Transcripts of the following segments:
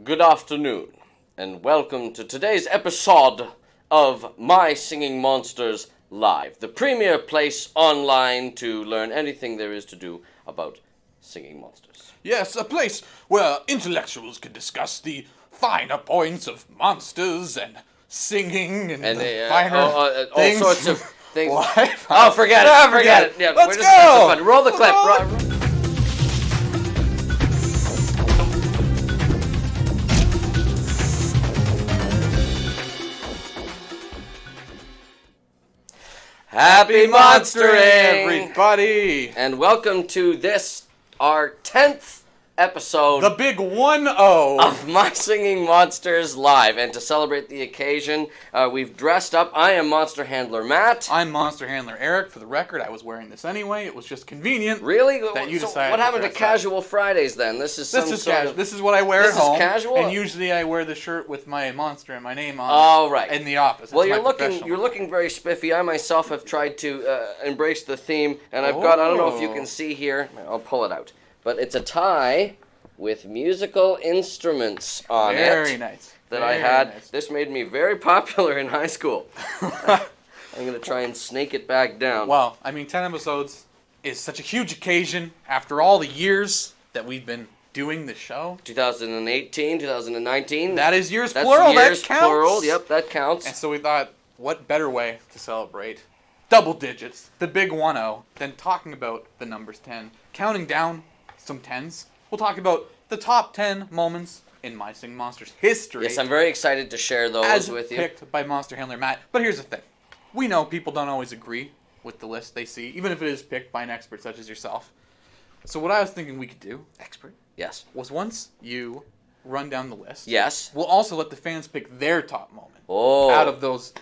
Good afternoon, and welcome to today's episode of My Singing Monsters Live, the premier place online to learn anything there is to do about singing monsters. Yes, a place where intellectuals can discuss the finer points of monsters and singing and the finer all things. sorts of things. Life. Oh, forget it. Yeah, Let's we're go. Fun. Roll the clip. Happy monstering, everybody! and welcome to this, our 10th episode The big 1-0 of My Singing Monsters Live. And to celebrate the occasion, we've dressed up. I am Monster Handler Matt. I'm Monster Handler Eric. For the record, I was wearing this anyway. It was just convenient. Really? That you So decided what to happened to dress up. Casual Fridays then? This is casual. This is what I wear This at home. is casual? And usually I wear the shirt with my monster and my name on Oh, right. in the office. Well, That's you're looking very spiffy. I myself have tried to embrace the theme, and I've got, I don't know if you can see here, I'll pull it out, but it's a tie with musical instruments on Very it. nice. That Very I had. nice. This made me very popular in high school. I'm going to try and snake it back down. Well, I mean, 10 episodes is such a huge occasion after all the years that we've been doing the show. 2018, 2019. That is years That's plural. years That counts. plural. Yep, that counts. And so we thought, what better way to celebrate double digits, the big 1-0, than talking about the numbers 10, counting down some 10s. We'll talk about the top 10 moments in My Singing Monsters history. Yes, I'm very excited to share those as with you. picked by Monster Handler Matt. But here's the thing. We know people don't always agree with the list they see, even if it is picked by an expert such as yourself. So what I was thinking we could do Expert? Yes. was once you run down the list, Yes. we'll also let the fans pick their top moment Oh. out of those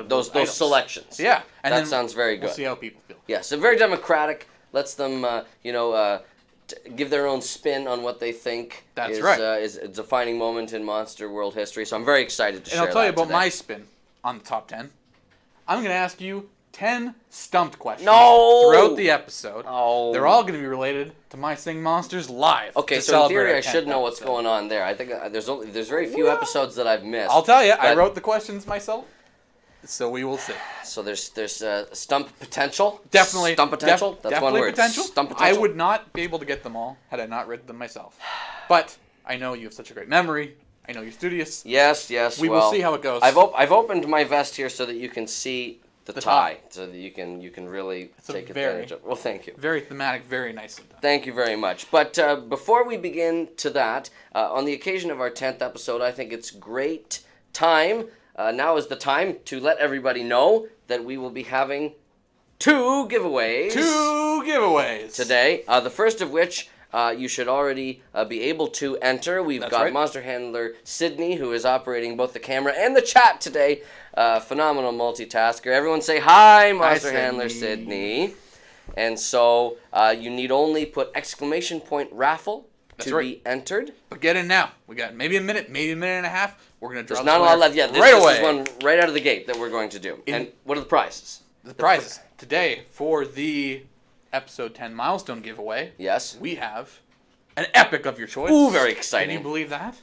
those items. selections. Yeah, and that then sounds very good. We'll see how people feel. Yes, so very democratic. Lets them, give their own spin on what they think That's is, right. is a defining moment in Monster World history. So I'm very excited to share And I'll tell you that about today. my spin on the top 10. I'm going to ask you 10 stumped questions No! throughout the episode. Oh. They're all going to be related to My Singing Monsters Live. Okay, to so in celebrate theory our I should 10th know what's episode. going on there. I think there's very few episodes that I've missed. I'll tell you, I but- wrote the questions myself, so we will see. So there's stump potential. Definitely. Stump potential. That's definitely one word. potential. Stump potential. I would not be able to get them all had I not written them myself. But I know you have such a great memory. I know you're studious. Yes. We will see how it goes. I've opened my vest here so that you can see the tie, top. so that you can really It's a take very- advantage of. Well, thank you. Very thematic, very nicely done. Thank you very much. But before we begin to that, on the occasion of our 10th episode, I think it's great time. Now is the time to let everybody know that we will be having two giveaways. Today. The first of which you should already be able to enter. We've That's got right. Monster Handler Sydney, who is operating both the camera and the chat today. Phenomenal multitasker. Everyone say hi, Monster Handler Sydney. And so you need only put exclamation point raffle to be entered. But get in now. We got maybe a minute and a half. We're going to draw There's the not a lot winner left. Yeah, this away. is one right out of the gate that we're going to do. And what are the prizes? The prizes today for the episode 10 milestone giveaway. Yes. We have an epic of your choice. Ooh, very exciting. Can you believe that?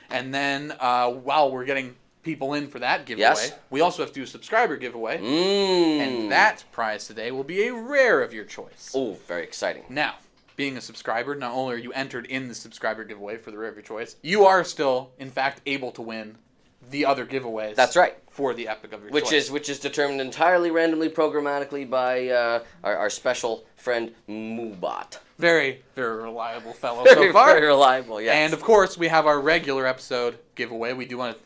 And then while we're getting people in for that giveaway, Yes. we also have to do a subscriber giveaway. Mmm. And that prize today will be a rare of your choice. Oh, very exciting. Now, being a subscriber, not only are you entered in the subscriber giveaway for the rare of your choice, you are still, in fact, able to win the other giveaways. That's right. For the epic of your choice. Which is determined entirely randomly, programmatically by our special friend Moobot. Very, very reliable fellow so far. Very reliable, yes. And of course, we have our regular episode giveaway. We do one at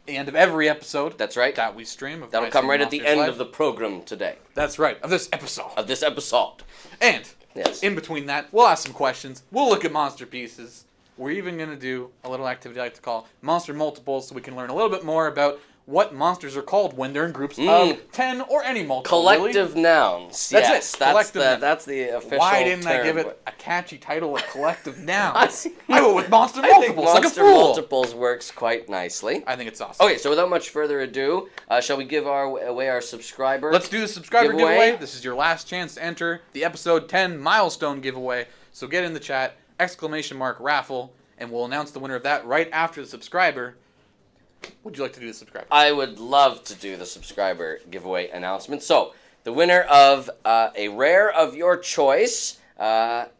the end of every episode. That's right. That we stream. That'll come right at the end of the program today. That's right. Of this episode. And yes. in between that, we'll ask some questions. We'll look at Monsterpieces. We're even going to do a little activity I like to call Monster Multiples, so we can learn a little bit more about what monsters are called when they're in groups of 10 or any multiple. Collective nouns. That's yes, it. Collective nouns. That's the official Why didn't I term. give it a catchy title of Collective Nouns? I went with Monster I think Multiples like a Monster fool. Multiples works quite nicely. I think it's awesome. Okay, so without much further ado, shall we give away our subscriber? Let's do the subscriber giveaway. This is your last chance to enter the episode 10 milestone giveaway. So get in the chat, !raffle, and we'll announce the winner of that right after the subscriber. Would you like to do the subscriber? I would love to do the subscriber giveaway announcement. So, the winner of a rare of your choice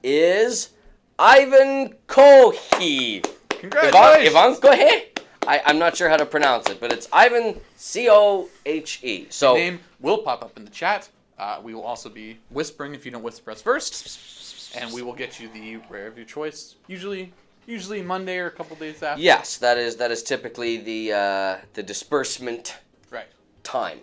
is Ivan Kohe. Congratulations! Ivan Kohe? I'm not sure how to pronounce it, but it's Ivan Kohe. So, the name will pop up in the chat. We will also be whispering if you don't whisper us first, and we will get you the rare of your choice. Usually Monday or a couple days after. yes, that is typically the disbursement Right. time.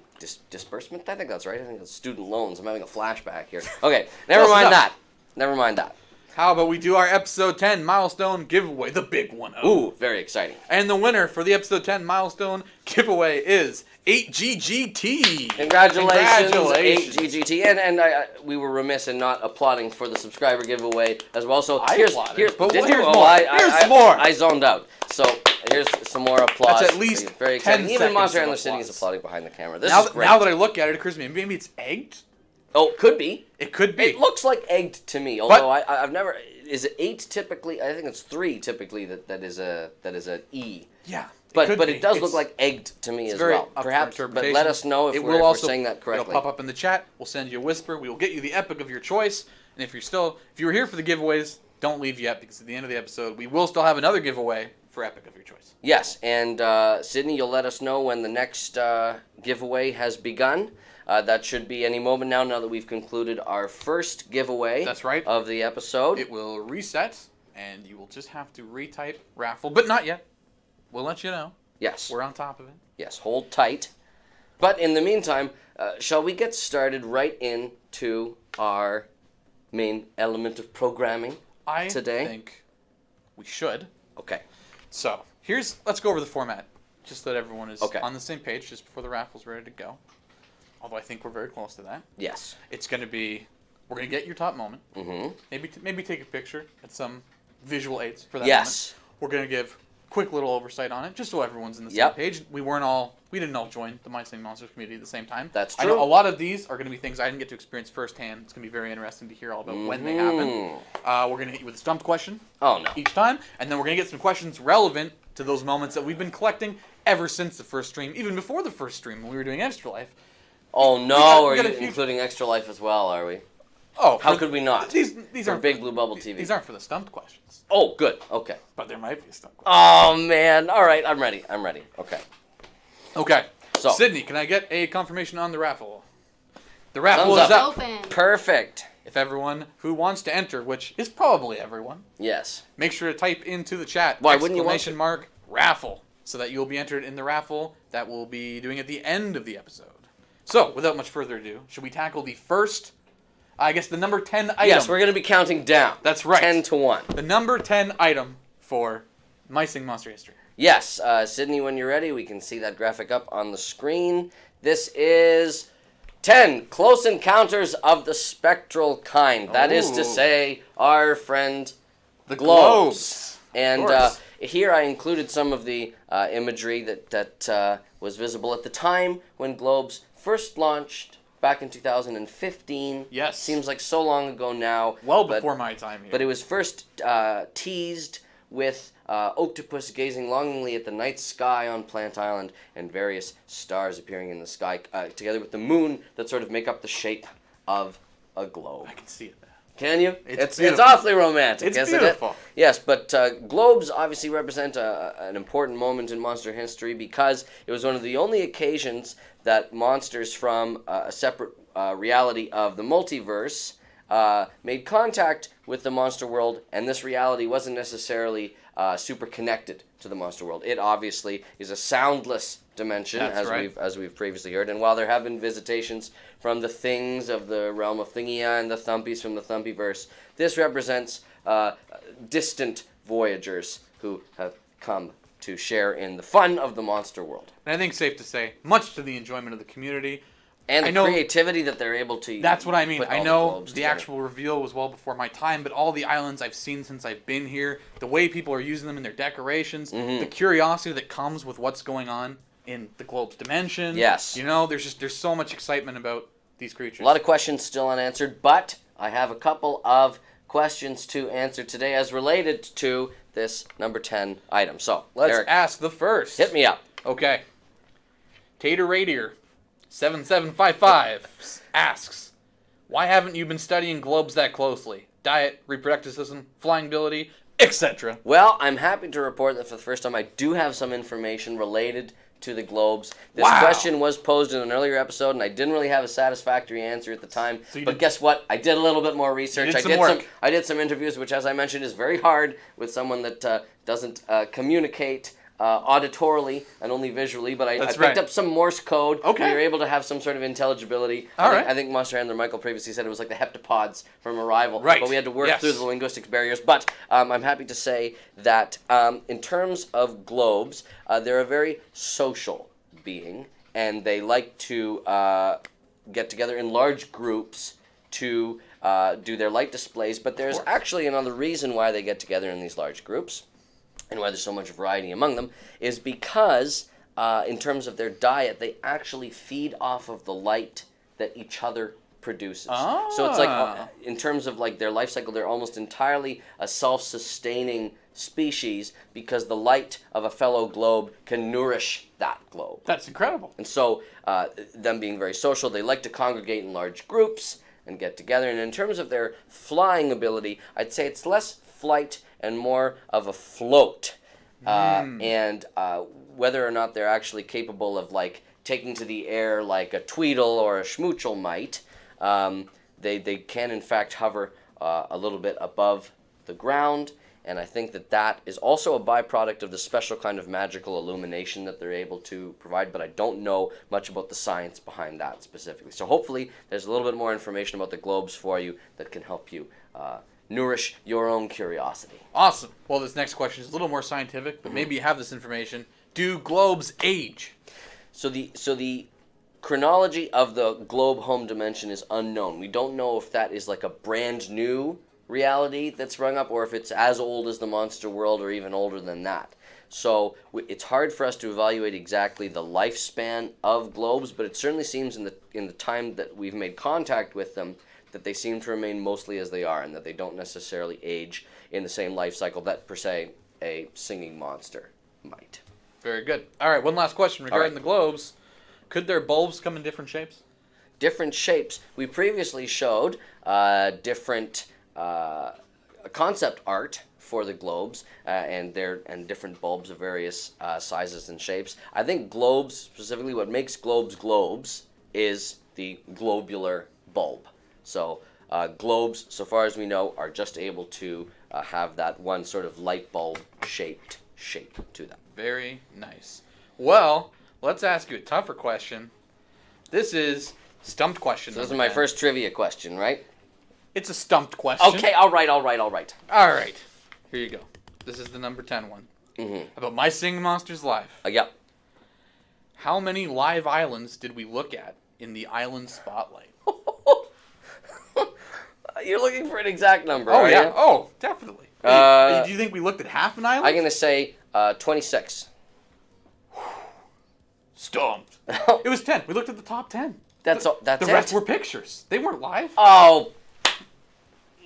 Disbursement? I think that's right. I think it's student loans. I'm having a flashback here. Okay, never Close mind enough. that. Never mind that. How about we do our episode 10 milestone giveaway, the big one. Ooh, very exciting. And the winner for the episode 10 milestone giveaway is 8GGT. Congratulations. 8GGT. And we were remiss in not applauding for the subscriber giveaway as well. So here's but did here's you? more. Oh, Here's more. I zoned out. So here's some more applause. That's at least very 10 exciting. Even seconds Monster of Handler City is applause. applauding behind the camera. This Now, is great. now that I look at it, it occurs to me, maybe it's egged? Oh, could be. It could be. It looks like egged to me. Although I've never. Is it 8 typically? I think it's 3 typically. That is a E. Yeah. But it does look like egged to me as very well. up for Perhaps, but interpretation. let us know if It we're, will if we're also, saying that correctly. It'll pop up in the chat. We'll send you a whisper. We will get you the epic of your choice. And if you were here for the giveaways, don't leave yet, because at the end of the episode, we will still have another giveaway for epic of your choice. Yes, and Sydney, you'll let us know when the next giveaway has begun. That should be any moment now that we've concluded our first giveaway. That's right. Of the episode. It will reset, and you will just have to retype raffle, but not yet. We'll let you know. Yes. We're on top of it. Yes, hold tight. But in the meantime, shall we get started right into our main element of programming today? I think we should. Okay. So, let's go over the format, just so that everyone is Okay. on the same page just before the raffle's ready to go. Although I think we're very close to that. Yes. It's going to be, we're going to get your top moment. Mm-hmm. Maybe take a picture at some visual aids for that Yes. moment. We're going to give quick little oversight on it, just so everyone's in the same Yep. page. We didn't all join the My Singing Monsters community at the same time. That's I true. know a lot of these are going to be things I didn't get to experience firsthand. It's going to be very interesting to hear all about when they happen. We're going to hit you with a stumped question Oh, no. each time, and then we're going to get some questions relevant to those moments that we've been collecting ever since the first stream, even before the first stream when we were doing Extra Life. Oh, no. we got Are a you few- including Extra Life as well, are we? Oh, How could we not? These For aren't Big Blue Bubble TV. These aren't for the stumped questions, Oh, good. Okay. but there might be a stumped question. Oh, man. All right. I'm ready. Okay. Okay. So. Sydney, can I get a confirmation on the raffle? The raffle Thumbs is up. up. Open. Perfect. If everyone who wants to enter, which is probably everyone, Yes. make sure to type into the chat Why wouldn't you want exclamation mark raffle, so that you'll be entered in the raffle that we'll be doing at the end of the episode. So, without much further ado, should we tackle the first, I guess the number 10 item? Yes, we're going to be counting down. That's right. 10 to 1. The number 10 item for My Sing Monster History. Yes, Sydney, when you're ready, we can see that graphic up on the screen. This is 10 Close Encounters of the Spectral Kind. That is to Ooh. say, our friend The Glowbes. Glowbes. And Of course. here I included some of the imagery that was visible at the time when Glowbes first launched back in 2015. Yes. Seems like so long ago now. Well but- before my time here. But it was first teased with octopus gazing longingly at the night sky on Plant Island and various stars appearing in the sky, together with the moon that sort of make up the shape of a globe. I can see it. Can you? It's It's beautiful. awfully romantic, It's isn't beautiful. it? Yes, but globes obviously represent an important moment in monster history because it was one of the only occasions that monsters from a separate reality of the multiverse made contact with the monster world, and this reality wasn't necessarily super connected to the monster world. It obviously is a soundless dimension, That's right. as we've previously heard. And while there have been visitations from the things of the realm of Thingia and the Thumpies from the Thumpyverse, this represents distant voyagers who have come to share in the fun of the monster world. And I think it's safe to say, much to the enjoyment of the community. And I the know- creativity that they're able to That's what I mean. put I all know globes the together. actual reveal was well before my time, but all the islands I've seen since I've been here, the way people are using them in their decorations, Mm-hmm. the curiosity that comes with what's going on in the globe's dimension. Yes. You know, there's so much excitement about these creatures. A lot of questions still unanswered, but I have a couple of questions to answer today as related to this number 10 item. So, Let's Eric, ask the first. hit me up. Okay. Tater Radier 7755 asks, why haven't you been studying globes that closely? Diet, reproductive system, flying ability, etc. Well, I'm happy to report that for the first time I do have some information related to the globes. This Wow. question was posed in an earlier episode, and I didn't really have a satisfactory answer at the time. So but guess what? I did a little bit more research. I did some interviews, which, as I mentioned, is very hard with someone that doesn't communicate auditorily and only visually. But I picked up some Morse code. Okay. We were able to have some sort of intelligibility. All right. I think Monster Handler Michael previously said it was like the heptapods from Arrival. Right. But we had to work Yes. through the linguistics barriers. But I'm happy to say that in terms of globes, they're a very social being, and they like to get together in large groups to do their light displays. But there's actually another reason why they get together in these large groups, and why there's so much variety among them, is because in terms of their diet, they actually feed off of the light that each other produces. So it's like, in terms of like their life cycle, they're almost entirely a self-sustaining species, because the light of a fellow globe can nourish that globe. That's incredible. And so, them being very social, they like to congregate in large groups and get together. And in terms of their flying ability, I'd say it's less flight and more of a float. And whether or not they're actually capable of like taking to the air like a Tweedle or a Schmoochel might, they can in fact hover a little bit above the ground. And I think that is also a byproduct of the special kind of magical illumination that they're able to provide, but I don't know much about the science behind that specifically. So hopefully there's a little bit more information about the globes for you that can help you nourish your own curiosity. Awesome. Well, this next question is a little more scientific, but maybe you have this information. Do globes age? So the chronology of the globe home dimension is unknown. We don't know if that is like a brand new reality that's sprung up, or if it's as old as the monster world or even older than that. So it's hard for us to evaluate exactly the lifespan of globes, but it certainly seems in the time that we've made contact with them that they seem to remain mostly as they are, and that they don't necessarily age in the same life cycle that, per se, a singing monster might. Very good. All right, one last question regarding the globes. Could their bulbs come in different shapes? Different shapes. We previously showed different concept art for the globes, and different bulbs of various sizes and shapes. I think globes, specifically what makes globes is the globular bulb. So globes, so far as we know, are just able to have that one sort of light bulb shaped shape to them. Very nice. Well, let's ask you a tougher question. This is stumped question. So this is my first trivia question, right? It's a stumped question. Okay, all right. All right. Here you go. This is the number 10 one. Mm-hmm. About My Singing Monsters Live. Yep. How many live islands did we look at in the Island Spotlight? You're looking for an exact number, Oh, are yeah. you? Oh, definitely. Hey, do you think we looked at half an island? I'm going to say 26. Stumped. It was 10. We looked at the top 10. That's it? The rest were pictures. They weren't live. Oh,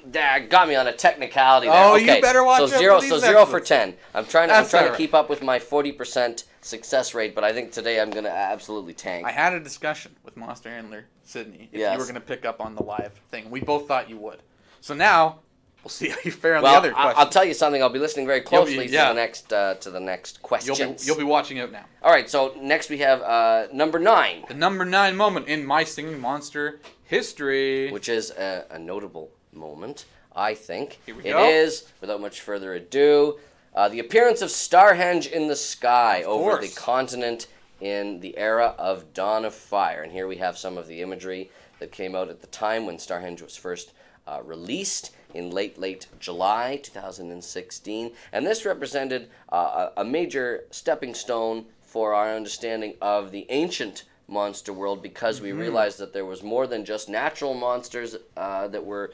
that got me on a technicality there. Oh, okay. you better watch out so zero, for these so 0 for episodes. 10. I'm trying That's to all right. keep up with my 40% success rate, but I think today I'm going to absolutely tank. I had a discussion with Monster Handler Sydney if you were going to pick up on the live thing. We both thought you would. So now we'll see how you fare on the other question. I'll tell you something. I'll be listening very closely to the next questions. You'll be watching out now. All right. So next we have number 9. The number 9 moment in My Singing Monster history, which is a notable moment, I think. Here we it go. is, without much further ado, the appearance of Starhenge in the sky over the continent in the era of Dawn of Fire. And here we have some of the imagery that came out at the time when Starhenge was first released in late July 2016. And this represented a major stepping stone for our understanding of the ancient monster world, because we realized that there was more than just natural monsters that were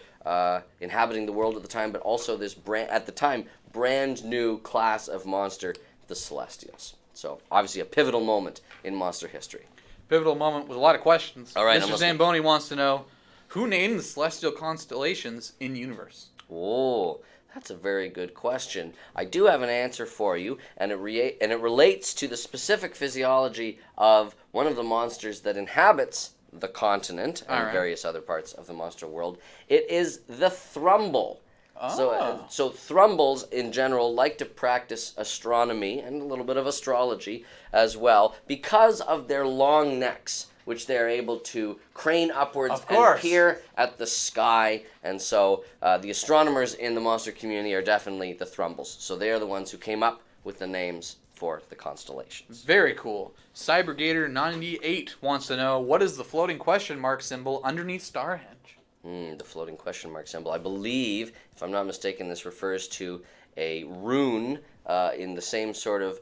inhabiting the world at the time, but also this brand new class of monster, the Celestials. So obviously a pivotal moment in monster history. Pivotal moment with a lot of questions. All right, Mr. Zamboni wants to know, who named the celestial constellations in universe? Oh, That's a very good question. I do have an answer for you, and it relates to the specific physiology of one of the monsters that inhabits the continent and various other parts of the monster world. It is the Thrumble. Oh. So Thrumbles in general like to practice astronomy and a little bit of astrology as well because of their long necks, which they are able to crane upwards and peer at the sky. And so the astronomers in the monster community are definitely the Thrumbles. So they are the ones who came up with the names for the constellations. Very cool. CyberGator98 wants to know, what is the floating question mark symbol underneath Starhenge? The floating question mark symbol. I believe, if I'm not mistaken, this refers to a rune in the same sort of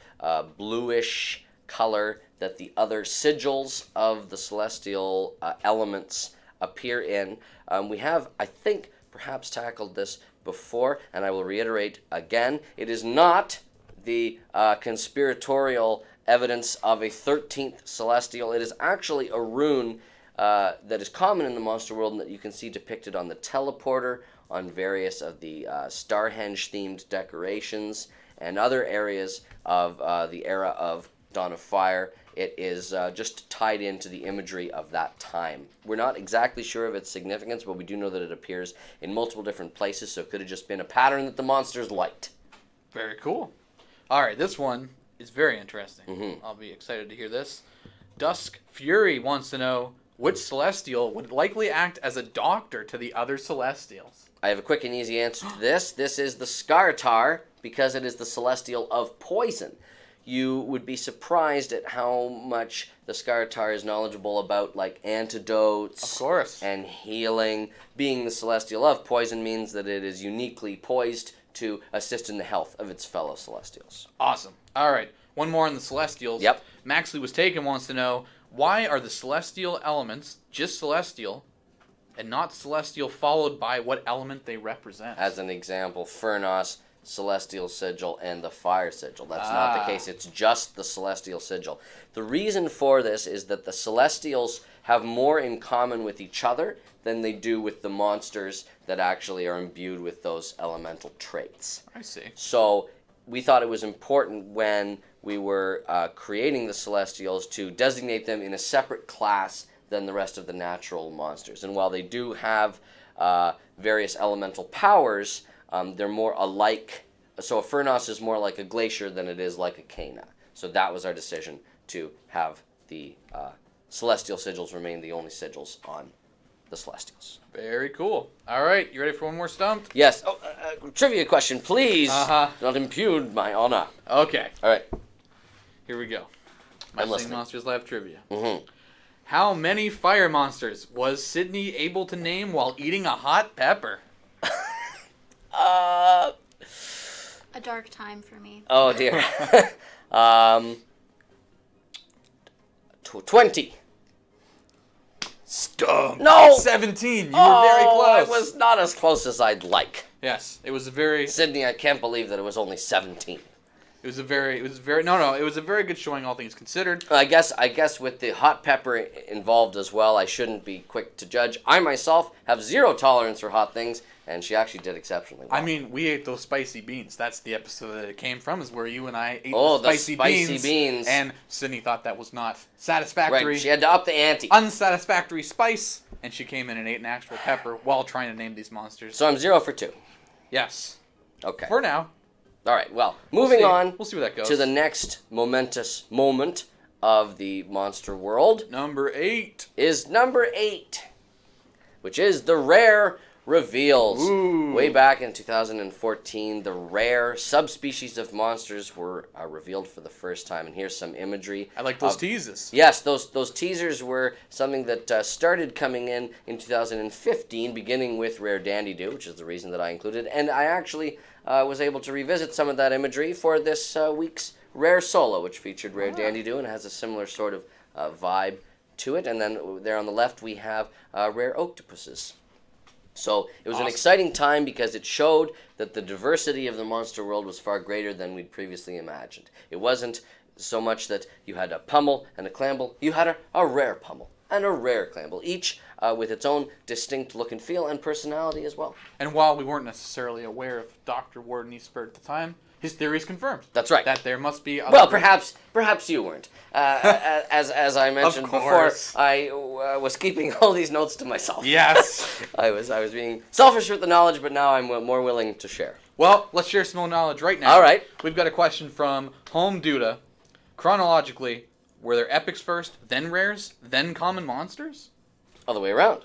bluish color that the other sigils of the celestial elements appear in. We have, I think, perhaps tackled this before, and I will reiterate again. It is not the conspiratorial evidence of a 13th celestial. It is actually a rune that is common in the monster world and that you can see depicted on the teleporter, on various of the Starhenge-themed decorations, and other areas of the era of Dawn of Fire. It is just tied into the imagery of that time. We're not exactly sure of its significance, but we do know that it appears in multiple different places, so it could have just been a pattern that the monsters liked. Very cool. All right, this one is very interesting. I'll be excited to hear this. Dusk Fury wants to know, which celestial would likely act as a doctor to the other celestials? I have a quick and easy answer to this. This is the Skartar, because it is the celestial of poison. You would be surprised at how much the Skartar is knowledgeable about, like, antidotes Of course. and healing. Being the celestial of poison means that it is uniquely poised to assist in the health of its fellow celestials. Awesome. All right, one more on the celestials. Yep. Maxley Was Taken wants to know, why are the celestial elements just celestial and not celestial followed by what element they represent? As an example, Furnos, Celestial Sigil, and the Fire Sigil. That's not the case. It's just the Celestial Sigil. The reason for this is that the Celestials have more in common with each other than they do with the monsters that actually are imbued with those elemental traits. I see. So we thought it was important when we were creating the Celestials to designate them in a separate class than the rest of the natural monsters. And while they do have various elemental powers, they're more alike. So a Furnos is more like a glacier than it is like a Cana. So that was our decision to have the Celestial Sigils remain the only sigils on the Celestials. Very cool. All right, you ready for one more stump? Yes. Oh, trivia question, please. Uh-huh. Not impugn my honor. Okay. All right. Here we go. I'm My listening. Monsters Live trivia. Mm-hmm. How many fire monsters was Sydney able to name while eating a hot pepper? A dark time for me. Oh dear. 20. Stump. No! 17. You were very close. I was not as close as I'd like. Yes, it was a very. Sydney, I can't believe that it was only 17. It was a very. It was a very good showing, all things considered. I guess with the hot pepper involved as well, I shouldn't be quick to judge. I myself have zero tolerance for hot things, and she actually did exceptionally well. I mean, we ate those spicy beans. That's the episode that it came from, is where you and I ate the the spicy beans. And Sydney thought that was not satisfactory. Right, she had to up the ante. Unsatisfactory spice, and she came in and ate an actual pepper while trying to name these monsters. So I'm 0 for 2. Yes. Okay. For now. All right, well, moving on We'll see where that goes. to the next momentous moment of the monster world Number 8. is number 8, which is the rare reveals. Ooh. Way back in 2014, the rare subspecies of monsters were revealed for the first time, and here's some imagery. I like those teases. Yes, those teasers were something that started coming in 2015, beginning with Rare Dandy-Doo, which is the reason that I included, and I actually was able to revisit some of that imagery for this week's Rare Solo, which featured Rare Dandy-Doo and has a similar sort of vibe to it. And then there on the left we have Rare Octopuses. So it was an exciting time because it showed that the diversity of the monster world was far greater than we'd previously imagined. It wasn't so much that you had a pummel and a clamble, you had a rare pummel and a rare Clamble, each with its own distinct look and feel and personality as well. And while we weren't necessarily aware of Dr. Warden Eastbird at the time, his theory is confirmed. That's right. That there must be other... Well, perhaps you weren't. As I mentioned Of before, course. I was keeping all these notes to myself. Yes. I was being selfish with the knowledge, but now I'm more willing to share. Well, let's share some more knowledge right now. All right. We've got a question from Home Duda. Chronologically, were there epics first, then rares, then common monsters? Other way around.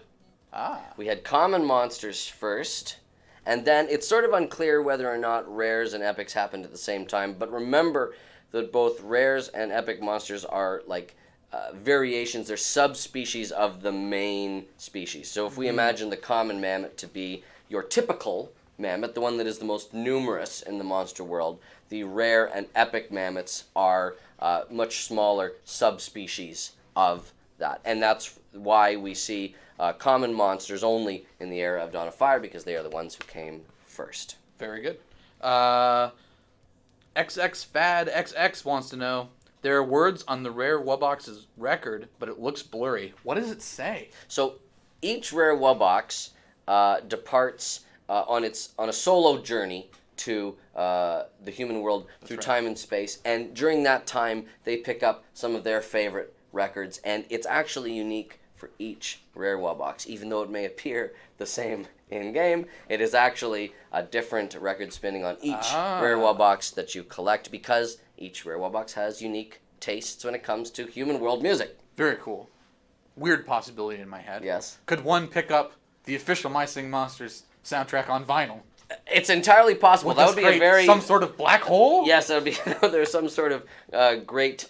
Ah. We had common monsters first, and then it's sort of unclear whether or not rares and epics happened at the same time, but remember that both rares and epic monsters are like variations, they're subspecies of the main species. So if we imagine the common mammoth to be your typical mammoth, the one that is the most numerous in the monster world, the rare and epic mammoths are much smaller subspecies of that. And that's why we see common monsters only in the era of Dawn of Fire, because they are the ones who came first. Very good. XX Fad XX wants to know, there are words on the rare Wubbox's record, but it looks blurry. What does it say? So each rare Wubbox departs on a solo journey to the human world through time and space, and during that time they pick up some of their favorite records, and it's actually unique for each rare Wubbox. Even though it may appear the same in-game, it is actually a different record spinning on each rare Wubbox that you collect, because each rare Wubbox has unique tastes when it comes to human world music. Very cool. Weird possibility in my head. Yes. Could one pick up the official My Singing Monsters soundtrack on vinyl? It's entirely possible. That would be a very... Some sort of black hole? Yes, that would be... There's some sort of great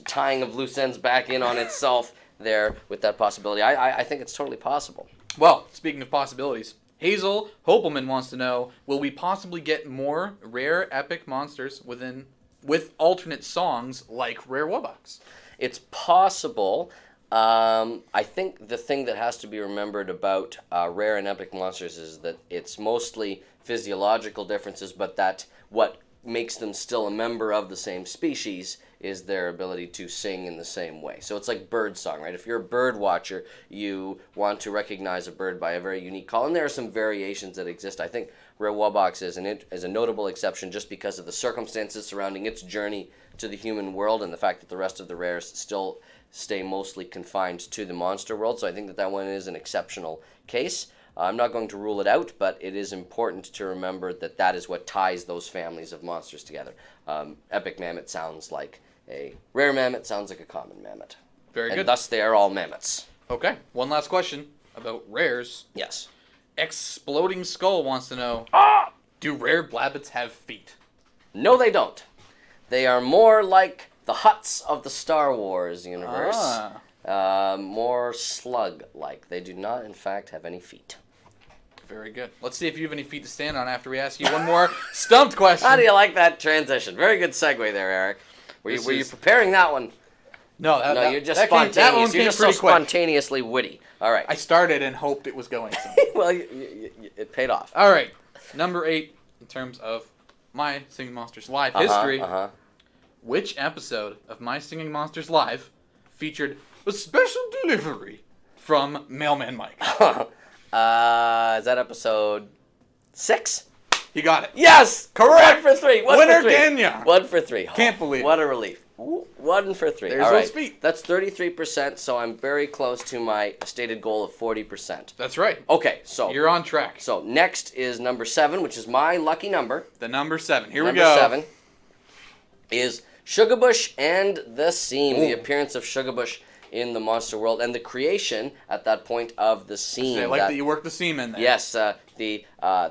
tying of loose ends back in on itself there with that possibility. I think it's totally possible. Well, speaking of possibilities, Hazel Hopelman wants to know, will we possibly get more rare epic monsters with alternate songs like Rare Wubbox? It's possible. I think the thing that has to be remembered about rare and epic monsters is that it's mostly physiological differences, but that what makes them still a member of the same species is their ability to sing in the same way. So it's like bird song, right? If you're a bird watcher, you want to recognize a bird by a very unique call, and there are some variations that exist. I think Rare Wubbox is a notable exception just because of the circumstances surrounding its journey to the human world and the fact that the rest of the rares still stay mostly confined to the monster world. So I think that one is an exceptional case. I'm not going to rule it out, but it is important to remember that that is what ties those families of monsters together. Epic mammoth sounds like a rare mammoth, sounds like a common mammoth. Very good. And thus they are all mammoths. Okay, one last question about rares. Yes. Exploding Skull wants to know, do rare Blabbits have feet? No, they don't. They are more like the huts of the Star Wars universe. More slug-like. They do not, in fact, have any feet. Very good. Let's see if you have any feet to stand on after we ask you one more stumped question. How do you like that transition? Very good segue there, Eric. Were you preparing that one? No, You're just spontaneous. You're just so spontaneously witty. All right. I started and hoped it was going somewhere. Well, it paid off. All right. Number 8, in terms of My Singing Monsters Live history. Which episode of My Singing Monsters Live featured a special delivery from Mailman Mike? Is that episode 6? You got it. Yes! Correct! 1 for 3. Winner Kenya! 1 for 3. Can't believe it. What a relief. 1 for 3. There's All those feet. That's 33%, so I'm very close to my stated goal of 40%. That's right. Okay, so... You're on track. So next is number 7, which is my lucky number. The number 7. Here number we go. Number 7 is Shugabush and the Seam. The appearance of Shugabush in the monster world and the creation at that point of the seam. I like that you worked the seam in there. Yes, the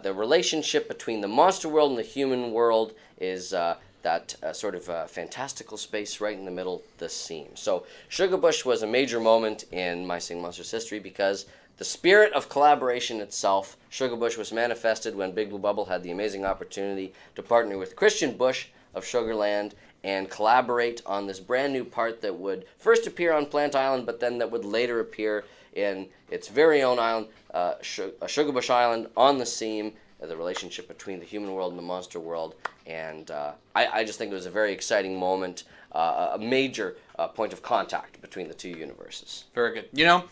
relationship between the monster world and the human world is that sort of fantastical space right in the middle, the seam. So Shugabush was a major moment in My Singing Monsters history because the spirit of collaboration itself, Shugabush, was manifested when Big Blue Bubble had the amazing opportunity to partner with Christian Bush of Sugarland and collaborate on this brand new part that would first appear on Plant Island, but then that would later appear in its very own island, Shugabush Island, on the seam, the relationship between the human world and the monster world. And I just think it was a very exciting moment, a major point of contact between the two universes. Very good. You know,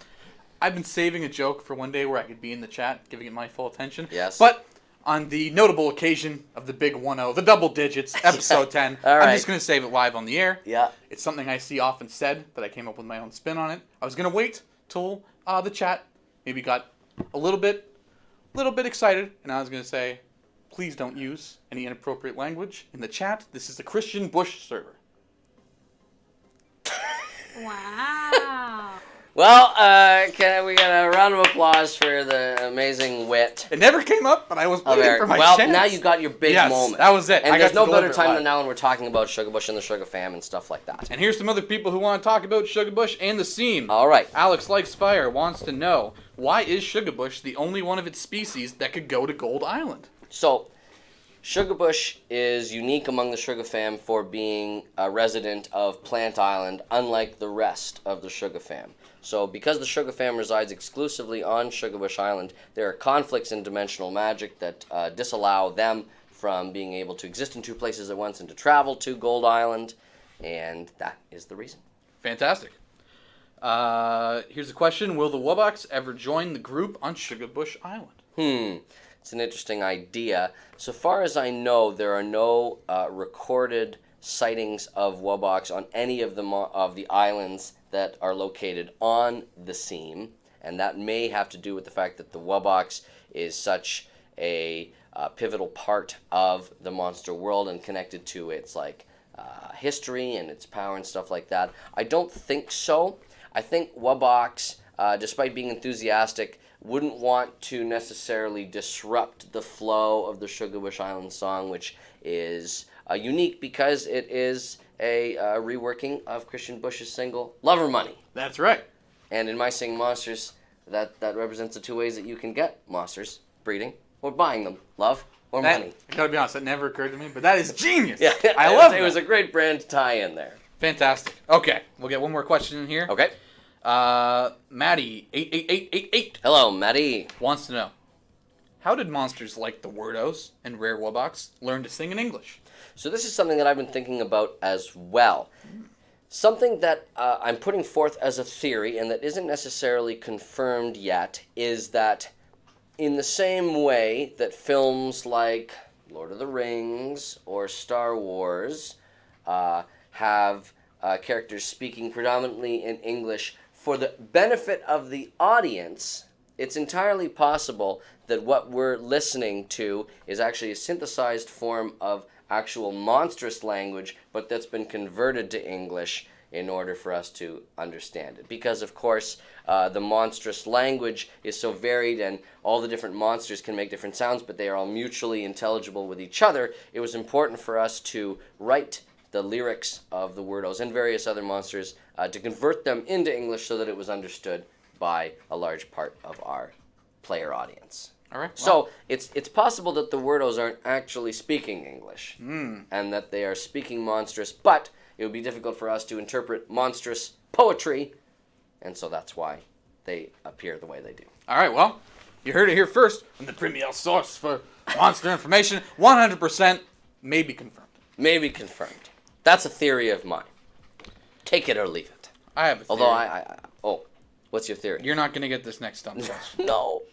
I've been saving a joke for one day where I could be in the chat, giving it my full attention. Yes. But on the notable occasion of the big 1-0, the double digits, episode 10, All right. I'm just going to save it live on the air. Yeah. It's something I see often said, but I came up with my own spin on it. I was going to wait till the chat maybe got a little bit excited, and I was going to say, please don't use any inappropriate language in the chat. This is a Christian Bush server. Wow. Well, we got a round of applause for the amazing wit. It never came up, but I was waiting for my chance. Now you got your big moment. That was it. And I there's got no to better deliver it time live. than now when we're talking about Shugabush and the Sugar Fam and stuff like that. And here's some other people who want to talk about Shugabush and the scene. All right. Alex Likes Fire wants to know, why is Shugabush the only one of its species that could go to Gold Island? So, Shugabush is unique among the Sugar Fam for being a resident of Plant Island, unlike the rest of the Sugar Fam. So, because the Sugar Fam resides exclusively on Shugabush Island, there are conflicts in dimensional magic that disallow them from being able to exist in two places at once and to travel to Gold Island, and that is the reason. Fantastic. Here's a question. Will the Wubbox ever join the group on Shugabush Island? It's an interesting idea. So far as I know, there are no recorded sightings of Wubbox on any of the islands that are located on the seam, and that may have to do with the fact that the Wubbox is such a pivotal part of the monster world and connected to its history and its power and stuff like that. I don't think so. I think Wubbox, despite being enthusiastic, wouldn't want to necessarily disrupt the flow of the Shugabush Island song, which is unique because it is a reworking of Christian Bush's single, Lover Money. That's right. And in My Singing Monsters, that represents the two ways that you can get monsters, breeding or buying them, love or money. I gotta be honest, that never occurred to me, but that is genius. Yeah, I love it. It was a great brand tie-in there. Fantastic. Okay, we'll get one more question in here. Okay. Maddie 88888 Hello, Maddie. wants to know, how did monsters like the Wordos and Rare Wubbox learn to sing in English? So this is something that I've been thinking about as well. Something that I'm putting forth as a theory and that isn't necessarily confirmed yet is that in the same way that films like Lord of the Rings or Star Wars have characters speaking predominantly in English, for the benefit of the audience, it's entirely possible that what we're listening to is actually a synthesized form of actual monstrous language, but that's been converted to English in order for us to understand it. Because, of course, the monstrous language is so varied and all the different monsters can make different sounds, but they are all mutually intelligible with each other. It was important for us to write the lyrics of the Wordos and various other monsters to convert them into English so that it was understood by a large part of our player audience. All right. So it's possible that the Wordos aren't actually speaking English and that they are speaking monstrous, but it would be difficult for us to interpret monstrous poetry, and so that's why they appear the way they do. All right, well, you heard it here first from the premier source for monster information. 100% may be confirmed. Maybe confirmed. That's a theory of mine. Take it or leave it. I have a theory. Although what's your theory? You're not going to get this next dumb question. No.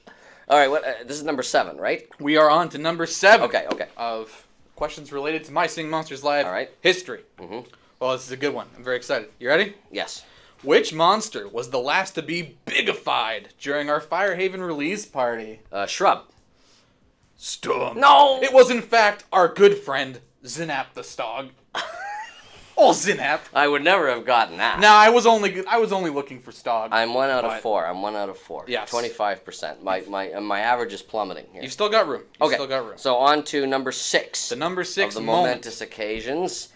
All right, this is number 7, right? We are on to number 7. Okay. Of questions related to My Singing Monsters Live All right. history. Mm-hmm. Well, this is a good one. I'm very excited. You ready? Yes. Which monster was the last to be bigified during our Firehaven release party? Shrub. Stump. No! It was, in fact, our good friend, Zinap the Stog. Oh, Zinap. I would never have gotten that. No, I was only looking for Stog. I'm 1 out of But- 4. I'm 1 out of 4. Yes. 25%. My average is plummeting here. You've still got room. Okay. Still got room. So on to number 6. The number 6 of the moment. momentous occasions.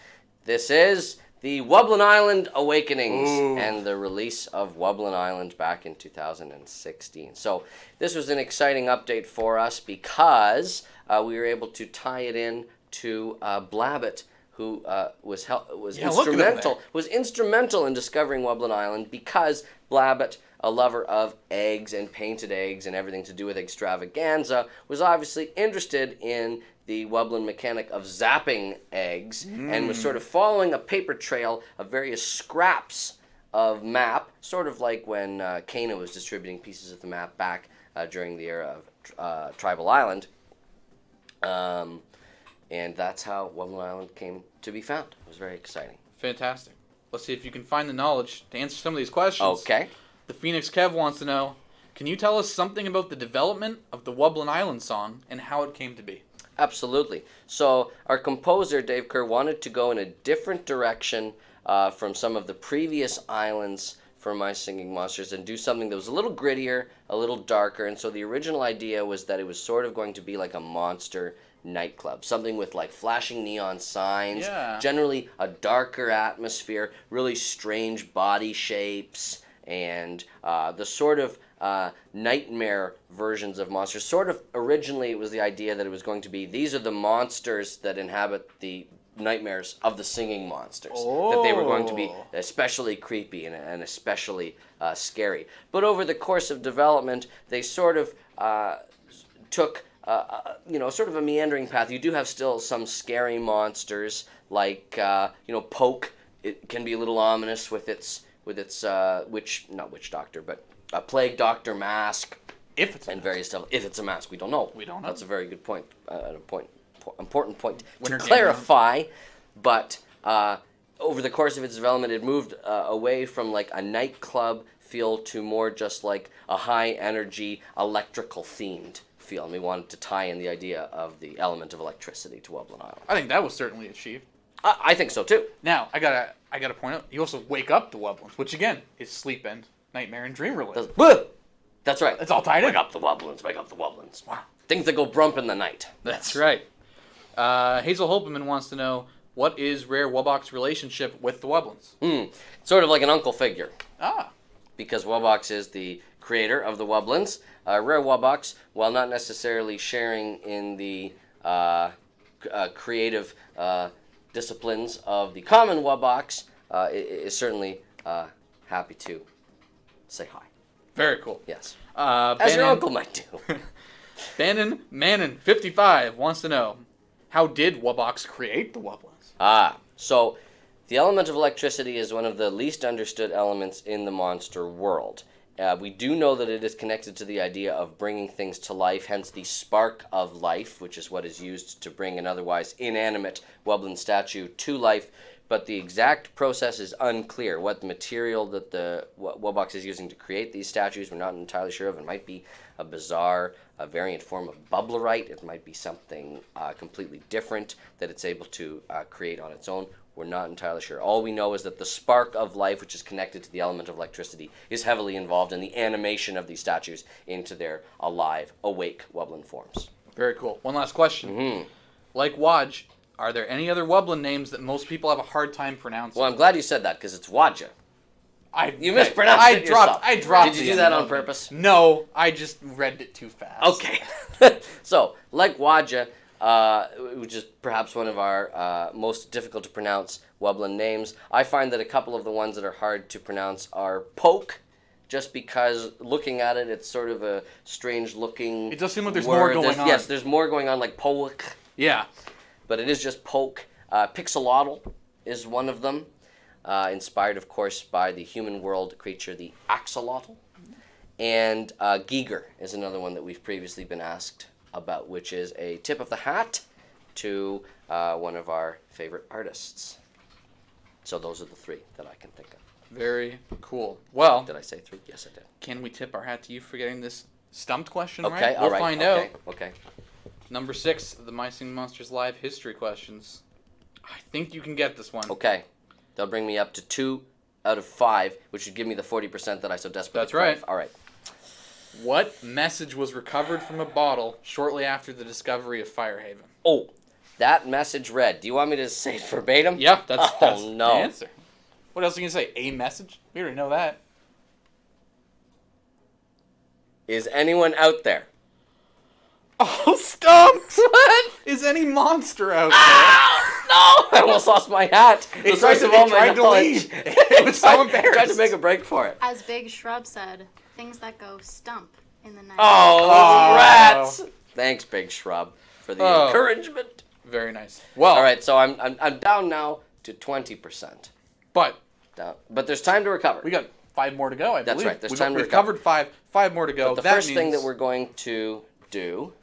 This is the Wublin Island Awakenings Ooh. and the release of Wublin Island back in 2016. So this was an exciting update for us because we were able to tie it in to Blabbit who was Yeah, look at him there. instrumental in discovering Wublin Island, because Blabbit, a lover of eggs and painted eggs and everything to do with extravaganza, was obviously interested in the Wublin mechanic of zapping eggs and was sort of following a paper trail of various scraps of map, sort of like when Kana was distributing pieces of the map back during the era of Tribal Island. And that's how Wublin Island came to be found. It was very exciting. Fantastic. Let's see if you can find the knowledge to answer some of these questions. Okay. The Phoenix Kev wants to know, can you tell us something about the development of the Wublin Island song and how it came to be? Absolutely. So our composer, Dave Kerr, wanted to go in a different direction from some of the previous islands for My Singing Monsters and do something that was a little grittier, a little darker. And so the original idea was that it was sort of going to be like a monster nightclub, something with like flashing neon signs, generally a darker atmosphere, really strange body shapes, and the sort of nightmare versions of monsters. Sort of originally it was the idea that it was going to be, these are the monsters that inhabit the nightmares of the singing monsters. That they were going to be especially creepy and especially scary. But over the course of development, they sort of took sort of a meandering path. You do have still some scary monsters, like, Poke. It can be a little ominous with its not witch doctor, but a plague doctor mask. If it's various stuff. If it's a mask, we don't know. That's a very good point. Important point Winter to clarify. But over the course of its development, it moved away from like a nightclub feel to more just like a high energy electrical themed feel, and we wanted to tie in the idea of the element of electricity to Wublin Island. I think that was certainly achieved. I think so too. Now, I gotta point out, you also wake up the Wublins, which again is sleep and nightmare and dream related. That's right. It's all tied in. Wake up the Wublins. Wow. Things that go brump in the night. That's right. Hazel Holpeman wants to know, what is Rare Wubbox relationship with the Wublins? Sort of like an uncle figure. Ah. Because Wubbox is the creator of the Wublins. Rare Wubbox, while not necessarily sharing in the creative disciplines of the common Wubbox, is certainly happy to say hi. Very cool. Yes. As your uncle might do. Bannon Mannon 55 wants to know, how did Wubbox create the Wublins? So the element of electricity is one of the least understood elements in the monster world. We do know that it is connected to the idea of bringing things to life, hence the spark of life, which is what is used to bring an otherwise inanimate Wublin statue to life. But the exact process is unclear. What material that the Wubbox is using to create these statues, we're not entirely sure of. It might be a bizarre, variant form of bubblerite. It might be something completely different that it's able to create on its own. We're not entirely sure. All we know is that the spark of life, which is connected to the element of electricity, is heavily involved in the animation of these statues into their alive, awake Wublin forms. Very cool. One last question. Like Waj, are there any other Wublin names that most people have a hard time pronouncing? Well, I'm glad you said that, because it's Wadja. You mispronounced it yourself. I dropped Did you do that on purpose? No, I just read it too fast. Okay. So, like Wadja, which is perhaps one of our most difficult to pronounce Wublin names, I find that a couple of the ones that are hard to pronounce are Poke, just because looking at it, it's sort of a strange looking It does seem like there's more going on. Yes, there's more going on, like Poke. Yeah. But it is just Poke. Pixelotl is one of them, inspired, of course, by the human world creature, the axolotl. And Giger is another one that we've previously been asked about, which is a tip of the hat to one of our favorite artists. So those are the three that I can think of. Very cool. Well, did I say three? Yes, I did. Can we tip our hat to you for getting this stumped question right? right? We'll find out. Okay. Number 6 of the My Singing Monsters Live history questions. I think you can get this one. Okay. They'll bring me up to 2 out of 5, which would give me the 40% that I so desperately That's right. All right. What message was recovered from a bottle shortly after the discovery of Firehaven? Oh, that message read. Do you want me to say it verbatim? Yep, that's no. the answer. What else are you going to say? A message? We already know that. Is anyone out there? Oh, stumped! What? Is any monster out there? I almost lost my hat. The source of all my tried to knowledge. leave. It was so embarrassed. Tried to make a break for it. As Big Shrub said, things that go stump in the night. Oh, rats! Thanks, Big Shrub, for the encouragement. Very nice. Well, All right, so I'm down now to 20%. but But there's time to recover. we got 5 more to go, I believe. That's right, there's We've time to We've recover. covered 5 more to go. But the That first thing means- that we're going to do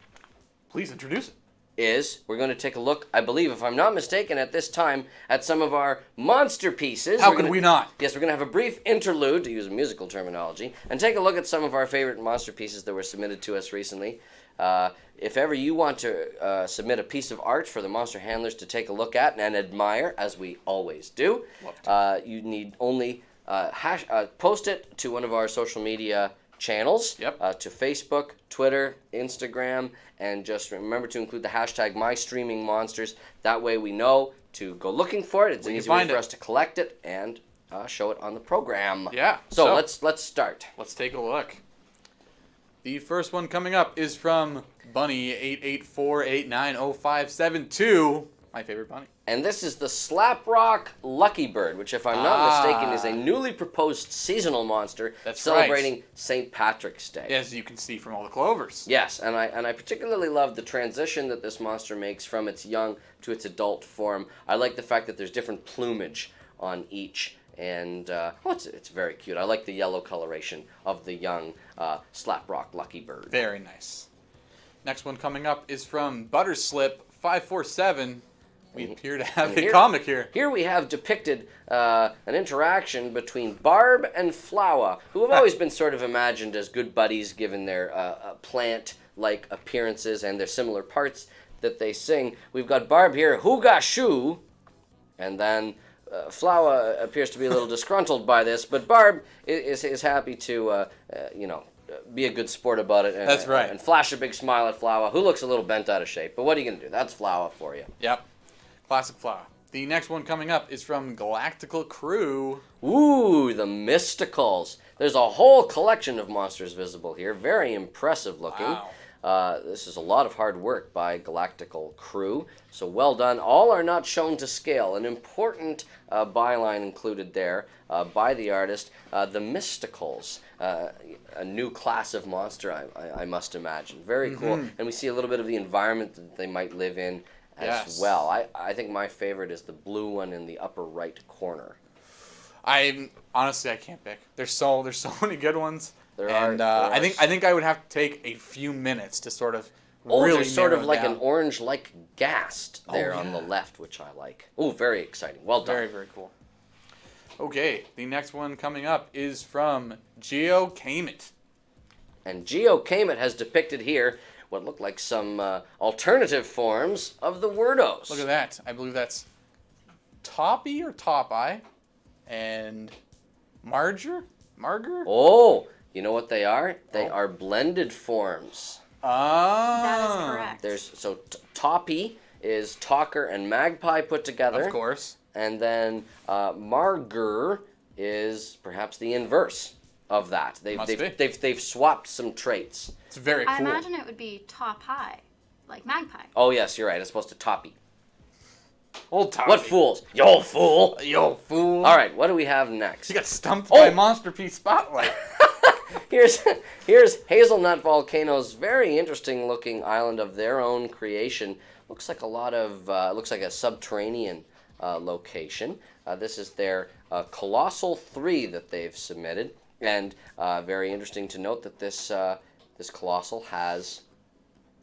Please introduce it. is we're going to take a look, I believe, if I'm not mistaken, at this time, at some of our Monsterpieces. How We're could gonna- we not? Yes, we're going to have a brief interlude, to use musical terminology, and take a look at some of our favorite Monsterpieces that were submitted to us recently. If ever you want to submit a piece of art for the Monster Handlers to take a look at and admire, as we always do, you need only post it to one of our social media channels, to Facebook, Twitter, Instagram, and just remember to include the hashtag MyStreamingMonsters. That way we know to go looking for it. It's an easy way for us to collect it and show it on the program. Yeah. So let's start. Let's take a look. The first one coming up is from Bunny884890572. My favorite bunny. And this is the Slaprock Lucky Bird, which, if I'm not mistaken, is a newly proposed seasonal monster celebrating St. Patrick's Day. As you can see from all the clovers. Yes, and I particularly love the transition that this monster makes from its young to its adult form. I like the fact that there's different plumage on each, and it's very cute. I like the yellow coloration of the young Slaprock Lucky Bird. Very nice. Next one coming up is from Butterslip547. We appear to have a comic here. Here we have depicted an interaction between Barb and Flower, who have always been sort of imagined as good buddies given their plant-like appearances and their similar parts that they sing. We've got Barb here, Hooga Shoo, and then Flower appears to be a little disgruntled by this, but Barb is happy to, be a good sport about it. That's right. And flash a big smile at Flower, who looks a little bent out of shape. But what are you going to do? That's Flower for you. Yep. Classic Flower. The next one coming up is from Galactical Crew. Ooh, the Mysticals. There's a whole collection of monsters visible here. Very impressive looking. Wow. This is a lot of hard work by Galactical Crew. So well done. All are not shown to scale. An important byline included there by the artist. The Mysticals. A new class of monster, I must imagine. Very cool. And we see a little bit of the environment that they might live in as well. I think my favorite is the blue one in the upper right corner. Honestly, I can't pick. There's so many good ones. I think I would have to take a few minutes to sort of really there's sort of like down. an orange-like ghast there on the left, which I like. Oh, very exciting. Well done. Very, very cool. Okay, the next one coming up is from Geo Kamet. And Geo Kamet has depicted here what look like some alternative forms of the Wordos. Look at that. I believe that's Toppy or Top-Eye and Marger? Oh, you know what they are? They are blended forms. That is correct. Toppy is Talker and Magpie put together. Of course. And then Marger is perhaps the inverse of that. They've swapped some traits. It's very cool. I imagine it would be top high, like magpie. Oh yes, you're right. It's supposed to Toppy. Old Toppy. What fools? Yo fool! Yo fool! All right, what do we have next? You got stumped by Monsterpiece Spotlight. Here's Hazelnut Volcano's very interesting looking island of their own creation. Looks like looks like a subterranean location. This is their Colossal 3 that they've submitted, and very interesting to note that this Colossal has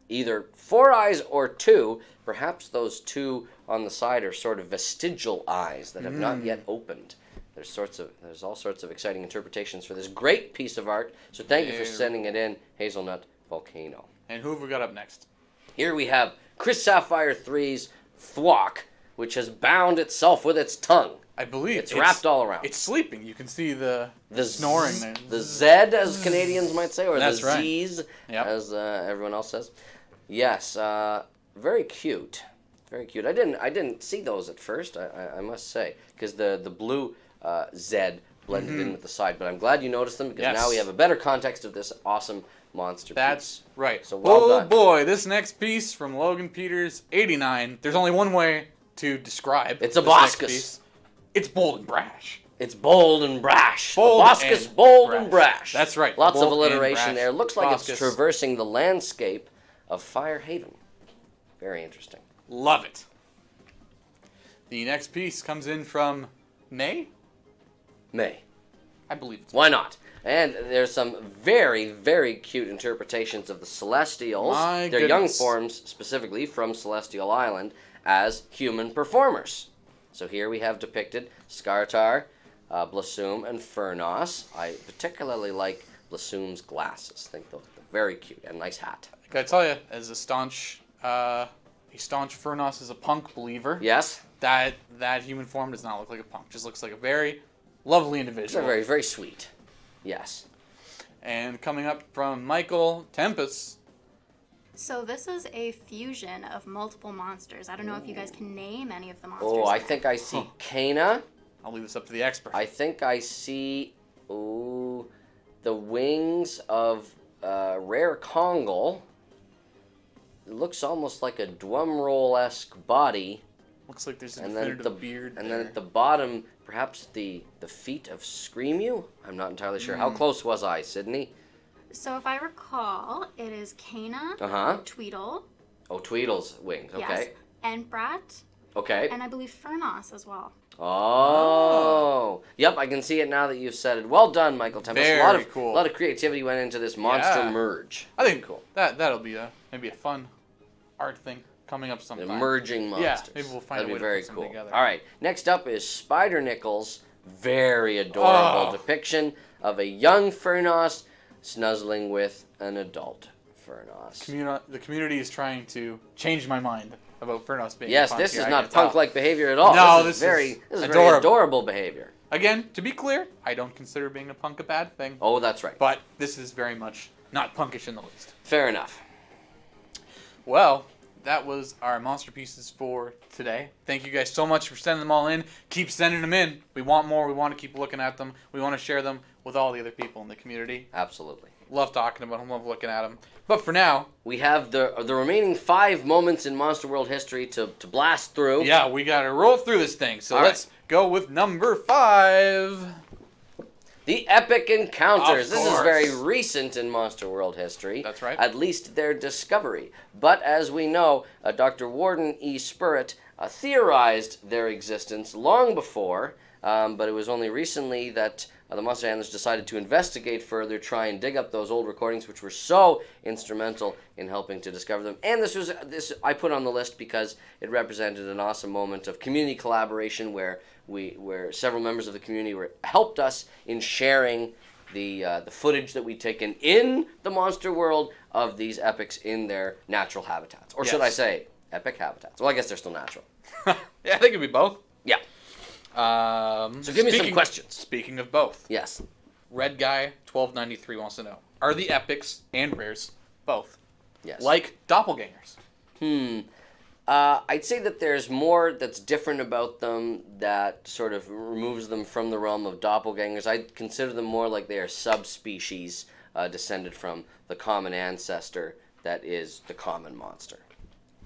either 4 eyes or 2. Perhaps those 2 on the side are sort of vestigial eyes that have not yet opened. There's all sorts of exciting interpretations for this great piece of art. So thank you for sending it in, Hazelnut Volcano. And who have we got up next? Here we have Chris Sapphire 3's Thwack, which has bound itself with its tongue. I believe it's wrapped all around. It's sleeping. You can see the snoring there. The Z, as Canadians might say, or That's the right. Z's, as everyone else says. Yes, very cute. Very cute. I didn't see those at first, I must say, because the blue Z blended in with the side. But I'm glad you noticed them, because now we have a better context of this awesome monster piece. That's right. So well done. Boy, this next piece from Logan Peters, 89. There's only one way to describe It's a this next Boskus. piece. It's bold and brash. It's bold and brash. Bold Boskus, and bold brash. and brash. That's right. Lots of Bold and alliteration brash. there. Looks like Boskus. it's traversing the landscape of Firehaven. Very interesting. Love it. The next piece comes in from May. May. I believe it's Why not? And there's some very, very cute interpretations of the Celestials, My their young goodness. forms specifically from Celestial Island, as human performers. So here we have depicted Skartar, Blossom, and Furnos. I particularly like Blossom's glasses. I think they're very cute and nice hat. I gotta tell you, as a staunch Furnos is a punk believer. Yes? That human form does not look like a punk. Just looks like a very lovely They're individual. very, very sweet. Yes. And coming up from Michael Tempest. So this is a fusion of multiple monsters. I don't know if you guys can name any of the monsters. Oh, I there. think I see Kana. I'll leave this up to the expert. I think I see the wings of Rare Kongal. It looks almost like a drumroll-esque body. Looks like there's a And then definitive beard And there. then at the bottom, perhaps the feet of Screamew? I'm not entirely sure. How close was I, Sydney? So if I recall, it is Kana, Uh-huh. Tweedle, Oh, Tweedle's wings. Okay. yes, and Brat, Okay. and I believe Furnos as well. Oh. Yep, I can see it now that you've said it. Well done, Michael Tempest. Very a lot of cool. A lot of creativity went into this monster Yeah. merge. I think cool. that'll be maybe a fun art thing coming up The sometime. merging monsters. maybe we'll find That'd a way be to very put something cool. together. All right, next up is Spider Nichols. Very adorable Oh. depiction of a young Furnos snuzzling with an adult Furnos. The community is trying to change my mind about Furnos being Yes, punky. this is I not can tell. punk-like behavior at all. No, this is this very is very adorable. adorable behavior. Again, to be clear, I don't consider being a punk a bad thing, Oh, that's right. but this is very much not punkish in the least. Fair enough. Well, that was our monster pieces for today. Thank you guys so much for sending them all in. Keep sending them in. We want more. We want to keep looking at them. We want to share them with all the other people in the community. Absolutely. Love talking about them. Love looking at them. But for now, We have the remaining 5 moments in Monster World history to blast through. yeah, we got to roll through this thing. So All let's go with number 5. The Epic Encounters. Of This is course. very recent in Monster World history. That's right. At least their discovery. But as we know, Dr. Warden E. Spurritt theorized their existence long before, but it was only recently that the monster handlers decided to investigate further, try and dig up those old recordings, which were so instrumental in helping to discover them. And this I put on the list because it represented an awesome moment of community collaboration where several members of the community helped us in sharing the footage that we'd taken in the monster world of these epics in their natural habitats, or should I Yes. say, epic habitats? Well, I guess they're still natural. Yeah, I think it'd be both. Yeah. So give me some questions. Speaking of both, Yes. Red Guy 1293 wants to know: are the epics and rares both Yes. like doppelgangers? I'd say that there's more that's different about them that sort of removes them from the realm of doppelgangers. I'd consider them more like they are subspecies descended from the common ancestor that is the common monster.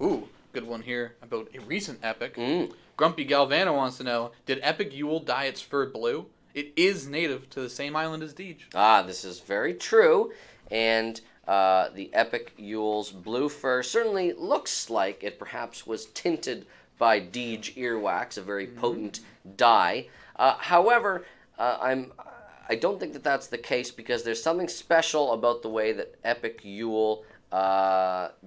Ooh, good one here about a recent epic. Mm. Grumpy Galvano wants to know: did Epic Yule dye its fur blue? It is native to the same island as Deej. This is very true, and the Epic Yule's blue fur certainly looks like it perhaps was tinted by Deej earwax, a very potent dye. However, I don't think that that's the case because there's something special about the way that Epic Yule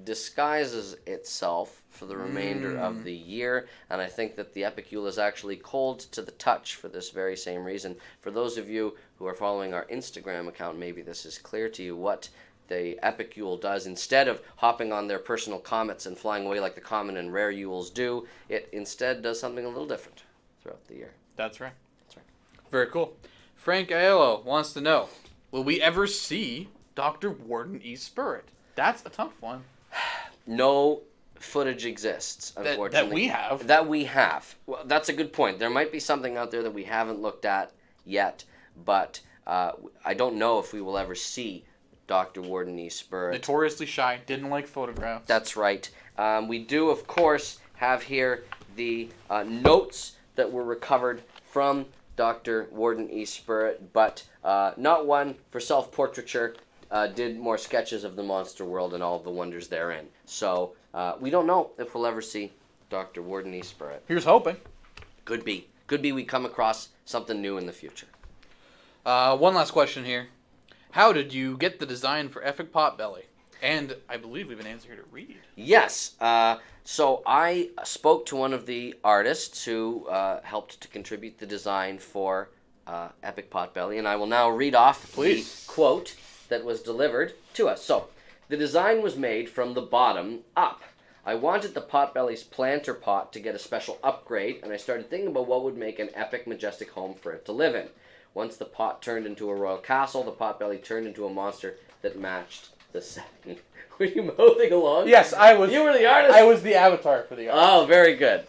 disguises itself for the remainder of the year, and I think that the Epic Yule is actually cold to the touch for this very same reason. For those of you who are following our Instagram account, maybe this is clear to you what the Epic Yule does. Instead of hopping on their personal comets and flying away like the common and rare Yules do, it instead does something a little different throughout the year. That's right. That's right. Very cool. Frank Aiello wants to know: will we ever see Dr. Warden E. Spurritt? That's a tough one. No footage exists, unfortunately. That we have. That we have. Well, that's a good point. There might be something out there that we haven't looked at yet, but I don't know if we will ever see Dr. Warden E. Spurritt. Notoriously shy, didn't like photographs. That's right. We do, of course, have here the notes that were recovered from Dr. Warden E. Spirit, but not one for self-portraiture. Did more sketches of the monster world and all of the wonders therein. So we don't know if we'll ever see Dr. Warden E. Spirit. Here's hoping. Could be. Could be we come across something new in the future. One last question here. How did you get the design for Epic Potbelly? And I believe we have an answer here to read. Yes. So I spoke to one of the artists who helped to contribute the design for Epic Potbelly, and I will now read off the quote that was delivered to us. So, the design was made from the bottom up. I wanted the Potbelly's planter pot to get a special upgrade, and I started thinking about what would make an epic, majestic home for it to live in. Once the pot turned into a royal castle, the Potbelly turned into a monster that matched the setting. Were you mouthing along? Yes, I was. You were the artist? I was the avatar for the artist. Oh, very good.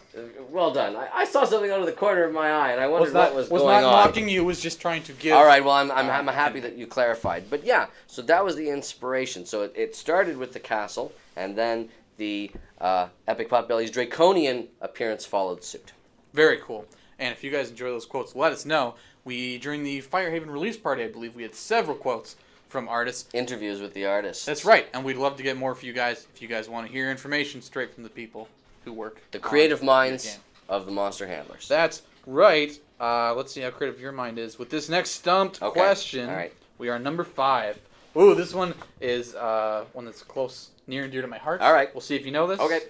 Well done. I saw something out of the corner of my eye, and I wondered what was going on. Was not mocking you, was just trying to give... All right, well, I'm happy that you clarified. But yeah, so that was the inspiration. So it started with the castle, and then the Epic Potbelly's draconian appearance followed suit. Very cool. And if you guys enjoy those quotes, let us know. During the Firehaven release party, I believe we had several quotes from artists. Interviews with the artists. That's right, and we'd love to get more for you guys if you guys want to hear information straight from the people who work. The creative minds of the monster handlers. That's right. Let's see how creative your mind is. With this next stumped question, all right. We are number 5. Ooh, this one is one that's close, near and dear to my heart. All right. We'll see if you know this. Okay.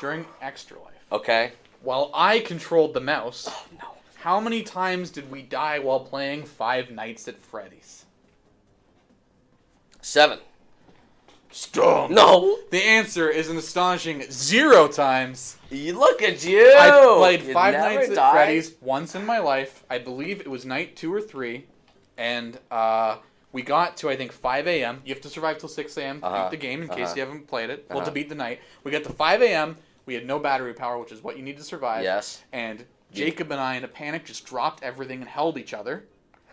During Extra Life. Okay. While I controlled the mouse, Oh, no. how many times did we die while playing Five Nights at Freddy's? 7. Stump. No. The answer is an astonishing 0 times. You look at you. I played You Five never Nights at died. Freddy's once in my life. I believe it was night 2 or 3. And we got to, I think, 5 a.m. You have to survive till 6 a.m. to beat the game in case you haven't played it. Well, to beat the night. We got to 5 a.m. We had no battery power, which is what you need to survive. Yes. And Jacob and I, in a panic, just dropped everything and held each other.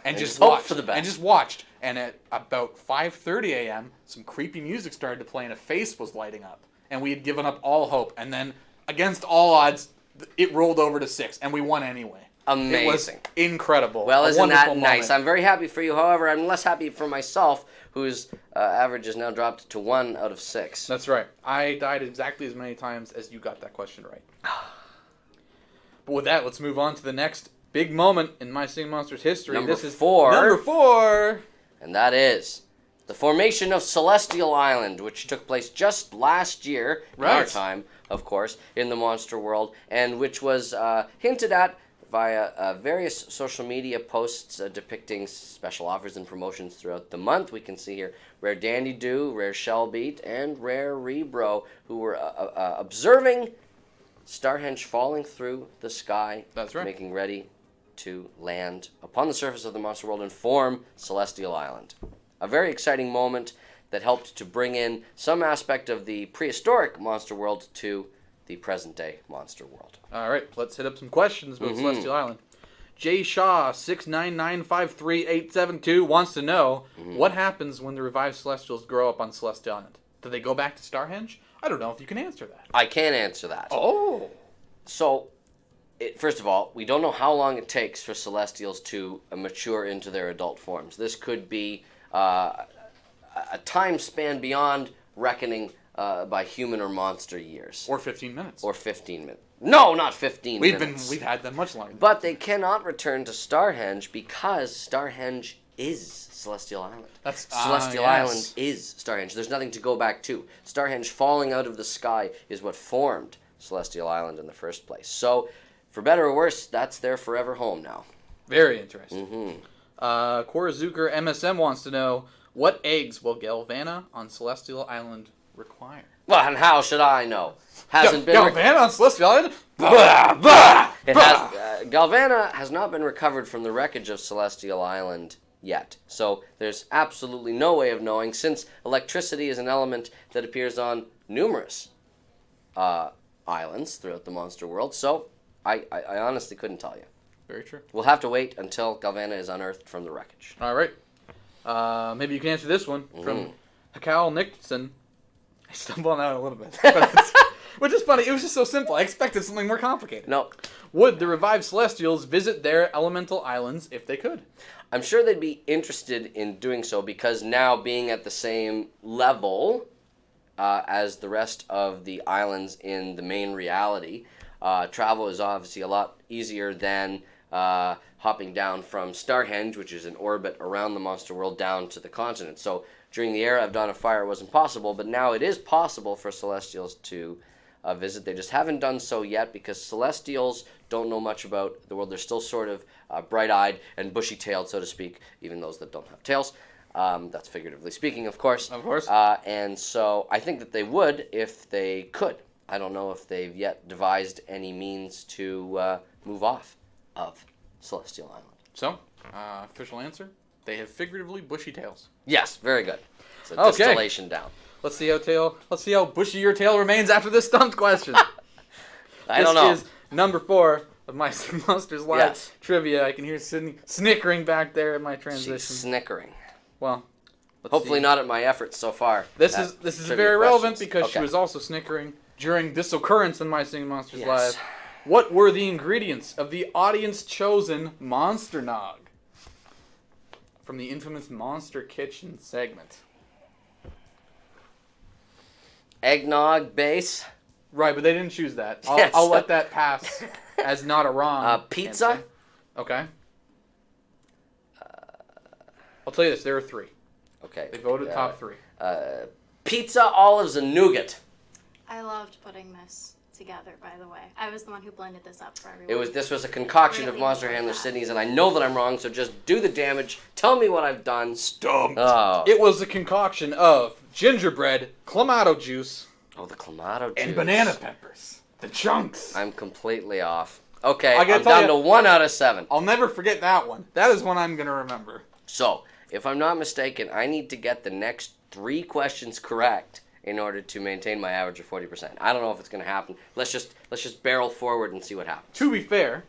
And just hoped watched. for the best. And just watched. And at about 5:30 a.m., some creepy music started to play and a face was lighting up. And we had given up all hope. And then, against all odds, it rolled over to 6. And we won anyway. Amazing. It was incredible. Well, isn't that wonderful nice? moment. I'm very happy for you. However, I'm less happy for myself, whose average is now dropped to 1 out of 6. That's right. I died exactly as many times as you got that question right. But with that, let's move on to the next big moment in My Singing Monsters history. Number This is 4. Number 4. And that is the formation of Celestial Island, which took place just last year, in our Right. time, of course, in the monster world, and which was hinted at via various social media posts depicting special offers and promotions throughout the month. We can see here Rare Dandy Doo, Rare Shellbeat, and Rare Rebro, who were observing Starhenge falling through the sky, That's right. making ready to land upon the surface of the monster world and form Celestial Island. A very exciting moment that helped to bring in some aspect of the prehistoric monster world to the present-day monster world. All right, let's hit up some questions about Celestial Island. J. Shaw 699538872 wants to know what happens when the revived Celestials grow up on Celestial Island. Do they go back to Starhenge? I don't know if you can answer that. I can answer that. Oh. So, first of all, we don't know how long it takes for Celestials to mature into their adult forms. This could be a time span beyond reckoning by human or monster years. Or 15 minutes. Or 15 minutes. No, not 15 minutes. We've had them much longer. But they cannot return to Starhenge because Starhenge is Celestial Island. Celestial Island is Starhenge. There's nothing to go back to. Starhenge falling out of the sky is what formed Celestial Island in the first place. So, for better or worse, that's their forever home now. Very interesting. Korazuker MSM wants to know, what eggs will Galvana on Celestial Island require? Well, and how should I know? Hasn't been Galvana on Celestial Island? Galvana has not been recovered from the wreckage of Celestial Island yet. So there's absolutely no way of knowing, since electricity is an element that appears on numerous islands throughout the monster world. So I honestly couldn't tell you. Very true. We'll have to wait until Galvana is unearthed from the wreckage. All right. Maybe you can answer this one from Hakal Nixon. I stumbled on that a little bit. But Which is funny. It was just so simple. I expected something more complicated. No. Would the revived Celestials visit their elemental islands if they could? I'm sure they'd be interested in doing so because now being at the same level as the rest of the islands in the main reality, travel is obviously a lot easier than hopping down from Starhenge, which is an orbit around the monster world, down to the continent. So during the era of Dawn of Fire, it wasn't possible, but now it is possible for Celestials to visit. They just haven't done so yet because Celestials don't know much about the world. They're still sort of bright-eyed and bushy-tailed, so to speak, even those that don't have tails. That's figuratively speaking, of course. Of course. And so I think that they would if they could. I don't know if they've yet devised any means to move off of Celestial Island. So, official answer, they have figuratively bushy tails. Yes, very good. It's a Okay. distillation down. Let's see how bushy your tail remains after this stumped question. I don't know. This is number 4 of my Monsters Live Yes. trivia. I can hear Sydney snickering back there in my transition. She's snickering. Well, let's Hopefully see. not at my efforts so far. This at is trivia very relevant questions. because she Okay. was also snickering during this occurrence in My Singing Monsters Yes. Live. What were the ingredients of the audience-chosen Monster Nog from the infamous Monster Kitchen segment? Eggnog base, Right, but they didn't choose that. Yes. I'll let that pass as not a wrong pizza. answer. Okay. I'll tell you this, there are 3. Okay. They voted top 3. Pizza, olives, and nougat. I loved putting this together, by the way. I was the one who blended this up for everyone. This was a concoction of Really Monster enjoyed Handler that. Sydney's, and I know that I'm wrong, so just do the damage. Tell me what I've done. Stumped. Oh, It was a concoction of gingerbread, clamato juice, the clamato juice. and banana peppers. The chunks. I'm completely off. Okay, I gotta I'm tell down ya- to 1 out of 7. I'll never forget that one. That is one I'm going to remember. So, if I'm not mistaken, I need to get the next 3 questions correct in order to maintain my average of 40%. I don't know if it's going to happen. Let's just barrel forward and see what happens. To be fair,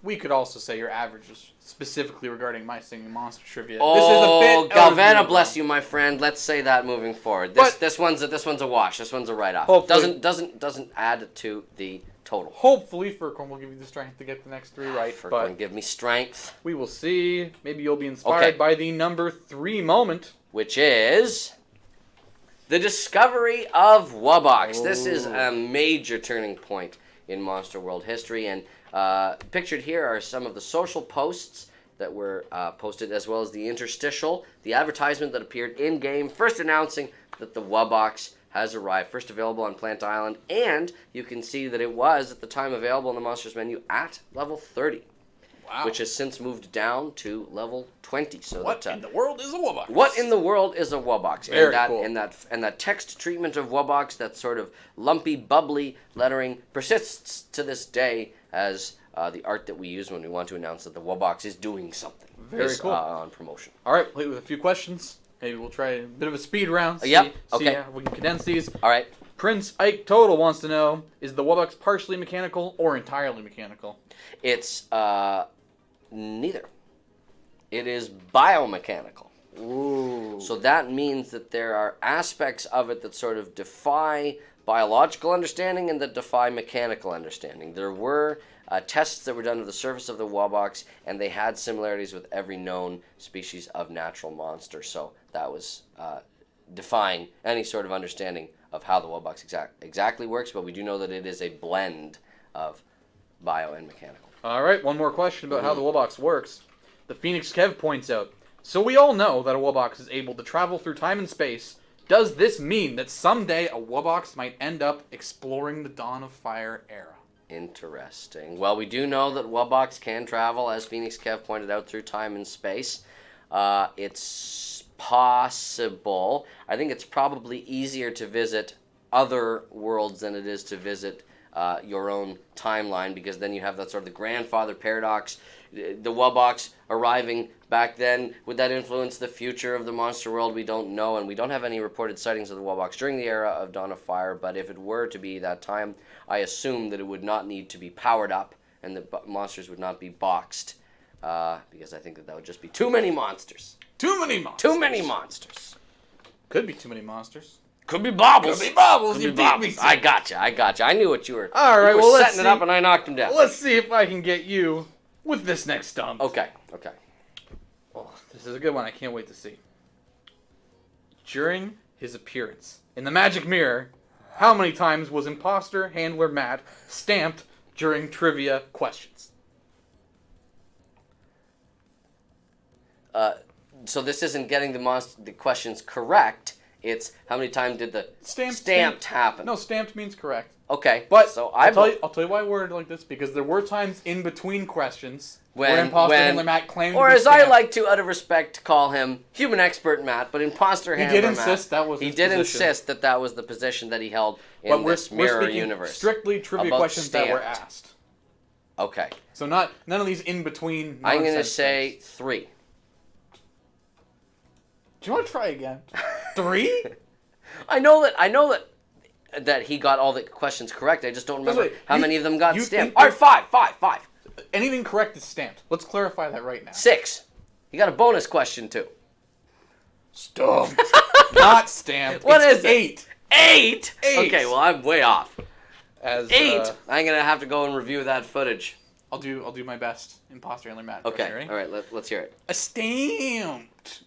we could also say your average is specifically regarding My Singing Monster trivia. Oh, this is a bit out of Galvana, the- bless you, my friend. Let's say that moving forward. But- This one's a wash. This one's a write-off. Hopefully- Doesn't add to the total. Hopefully, Furcon will give you the strength to get the next 3 right, For but going to give me strength, we will see. Maybe you'll be inspired Okay. by the number 3 moment. which is the discovery of Wubbox. This is Oh. a major turning point in Monster World history, and pictured here are some of the social posts that were posted, as well as the interstitial, the advertisement that appeared in-game, first announcing that the Wubbox has arrived, first available on Plant Island, and you can see that it was, at the time, available in the Monsters menu at level 30, Wow. which has since moved down to level 20. So What that, in the world is a Wubbox? what in the world is a Wubbox? Very and that, cool. and that text treatment of Wubbox, that sort of lumpy, bubbly lettering, persists to this day as the art that we use when we want to announce that the Wubbox is doing something. Very is, cool. On promotion. All right, play with a few questions. Maybe we'll try a bit of a speed round. See, Yep, See okay. how we can condense these. All right. Prince Ike Total wants to know, is the Wubbox partially mechanical or entirely mechanical? It's neither. It is biomechanical. Ooh. So that means that there are aspects of it that sort of defy biological understanding and that defy mechanical understanding. There were tests that were done to the surface of the Wubbox, and they had similarities with every known species of natural monster. So that was defying any sort of understanding of how the Wubbox exactly works, but we do know that it is a blend of bio and mechanical. All right, one more question about how the Wubbox works. The Phoenix Kev points out, so we all know that a Wubbox is able to travel through time and space. Does this mean that someday a Wubbox might end up exploring the Dawn of Fire era? Interesting. Well, we do know that Wubbox can travel, as Phoenix Kev pointed out, through time and space. It's possible. I think it's probably easier to visit other worlds than it is to visit your own timeline, because then you have that sort of the grandfather paradox. The Wubbox arriving back then, would that influence the future of the monster world? We don't know, and we don't have any reported sightings of the Wubbox during the era of Dawn of Fire, but if it were to be that time, I assume that it would not need to be powered up, and the monsters would not be boxed, because I think that would just be too many monsters. Too many monsters. Too many monsters. Could be too many monsters. Could be Bobbles. Could be Bobbles. Could You be beat me. Bobbles. I gotcha. I knew what you were. All right, you were well, let's setting it see. up, and I knocked him down. Let's see if I can get you with this next stump. Okay. Oh, this is a good one. I can't wait to see. During his appearance in the magic mirror, how many times was imposter handler Matt stamped during trivia questions? So this isn't getting the questions correct. It's how many times did the stamped happen? No, stamped means correct. Okay, But so I'll tell you why I worded it like this, because there were times in between questions where imposter handler Matt claimed or to be as stamped. I like to, out of respect, call him human expert Matt, but imposter handler Matt. He did insist that was his position. insist that was the position that he held in But this mirror we're speaking universe. strictly trivia about questions that were stamped. asked. Okay, So none of these in between. I'm going to nonsense say things. 3. Do you want to try again? 3? I know that he got all the questions correct. I just don't remember Wait, how many of them got you stamped. think All right, 5. Anything correct is stamped. Let's clarify that right now. 6. You got a bonus question too. Stumped. Not stamped. What It's is it? 8. 8. 8. Okay, well I'm way off. As 8. I'm gonna have to go and review that footage. I'll do my best. Imposter handler Matt. Okay. Ready? All right. Let's hear it. A stamped.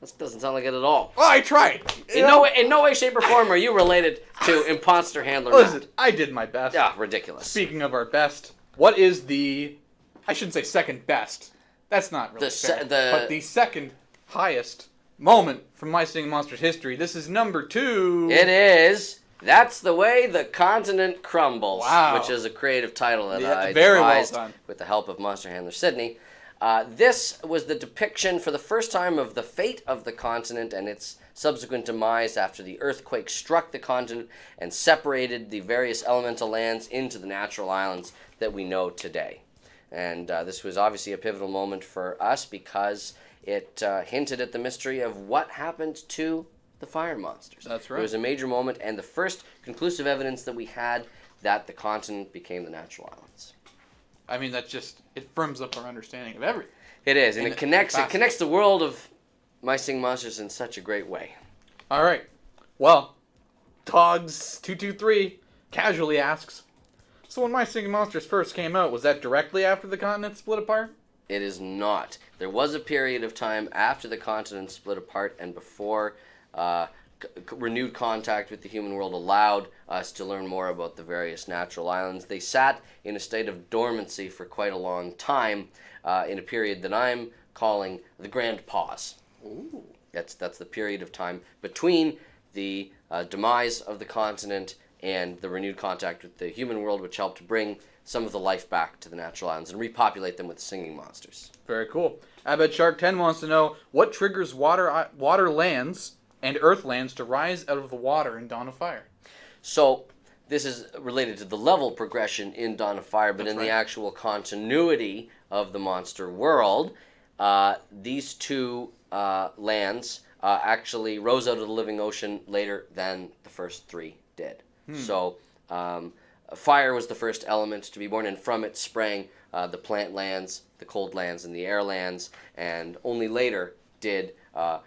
This doesn't sound like it at all. Oh, I tried. In no way, shape, or form are you related to imposter handler Listen, Matt. I did my best. Yeah, ridiculous. Speaking of our best, what is the? I shouldn't say second best. That's not really fair. But the second highest moment from My Singing Monsters history. This is number 2. It is. That's the way the continent crumbles. Wow. Which is a creative title that Yeah, I very well devised done. with the help of monster handler Sydney. This was the depiction for the first time of the fate of the continent and its subsequent demise after the earthquake struck the continent and separated the various elemental lands into the natural islands that we know today. And this was obviously a pivotal moment for us because it hinted at the mystery of what happened to the fire monsters. That's right. It was a major moment and the first conclusive evidence that we had that the continent became the natural islands. I mean, it firms up our understanding of everything. It is, and it connects fascinating. the world of My Singing Monsters in such a great way. All right. Well, Togs223 casually asks, so when My Singing Monsters first came out, was that directly after the continent split apart? It is not. There was a period of time after the continent split apart and before renewed contact with the human world allowed us to learn more about the various natural islands. They sat in a state of dormancy for quite a long time in a period that I'm calling the Grand Pause. Ooh. That's the period of time between the demise of the continent and the renewed contact with the human world, which helped bring some of the life back to the natural islands and repopulate them with singing monsters. Very cool. Abed Shark 10 wants to know, what triggers water lands and earth lands to rise out of the water in Dawn of Fire? So this is related to the level progression in Dawn of Fire, but That's in right. the actual continuity of the monster world, these two lands actually rose out of the living ocean later than the first 3 did. So fire was the first element to be born, and from it sprang the plant lands, the cold lands, and the air lands, and only later did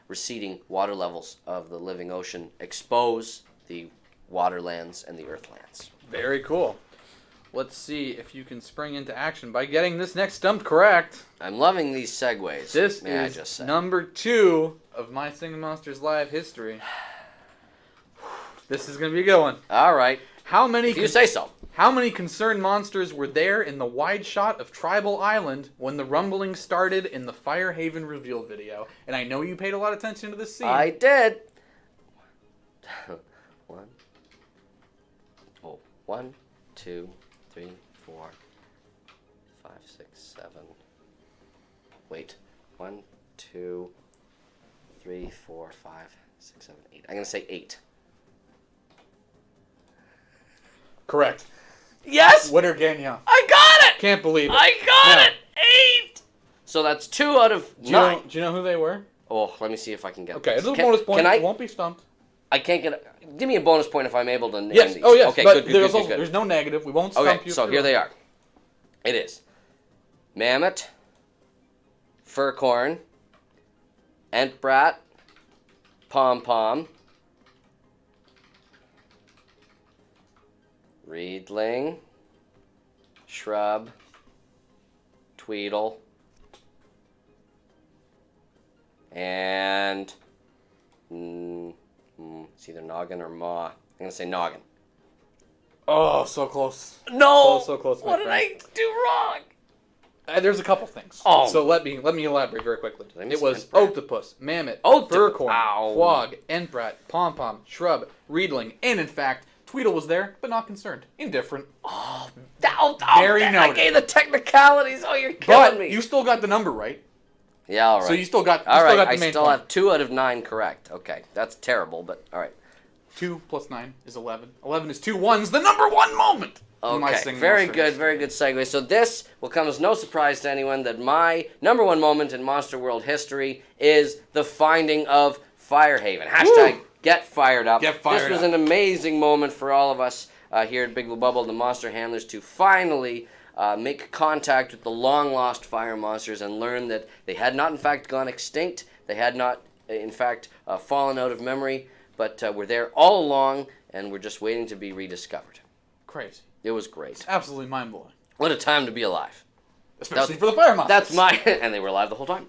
receding water levels of the living ocean expose the water lands and the earth lands. Very cool. Let's see if you can spring into action by getting this next stump correct. I'm loving these segues. This may I is just say. number 2 of My Singing Monsters Live history. This is going to be a good one. All right, How many if you say so. How many concerned monsters were there in the wide shot of Tribal Island when the rumbling started in the Fire Haven reveal video? And I know you paid a lot of attention to this scene. I did. 1, 2, 3, 4, 5, 6, 7. Wait. 1, 2, 3, 4, 5, 6, 7, 8. I'm going to say 8. Correct. Yes! Winner Gagnon. I got it! Can't believe it. I got Now, it! 8! So that's 2 out of 9. Do you know who they were? Oh, let me see if I can get Okay, this. it's a bonus point. Can I? It won't be stumped. I can't get Give me a bonus point if I'm able to name Yes. these. Oh, yes. Okay, but good. there's no negative. We won't stump Okay, you. so here they are. It is Mammoth, Furcorn, Entbrat, Pom Pom, Reedling, Shrub, Tweedle, and it's either Noggin or Maw. I'm going to say Noggin. Oh, so close. No! So close, my what did friend. I do wrong? There's a couple things. Oh. So let me elaborate very quickly. It was Octopus, Mammoth, Furcorn, Quag, Entbrat, Pom-Pom, Shrub, Reedling, and in fact, Tweedle was there, but not concerned. Indifferent. Very noted. Okay, the technicalities. Oh, you're killing But me. you still got the number right. Yeah, all right. So you still got all right, the I main still point. have 2 out of 9 correct. Okay, that's terrible, but all right. 2 plus 9 is 11. 11 is 2 ones. The number 1 moment. Okay, very good segue. So this will come as no surprise to anyone that my number 1 moment in Monster World history is the finding of Firehaven. Hashtag get fired up. Get fired This was up. an amazing moment for all of us here at Big Blue Bubble, the monster handlers, to finally make contact with the long-lost fire monsters and learn that they had not, in fact, gone extinct. They had not, in fact, fallen out of memory, but were there all along and were just waiting to be rediscovered. Crazy. It was great. It's absolutely mind-blowing. What a time to be alive. Especially for the fire monsters. That's my... And they were alive the whole time.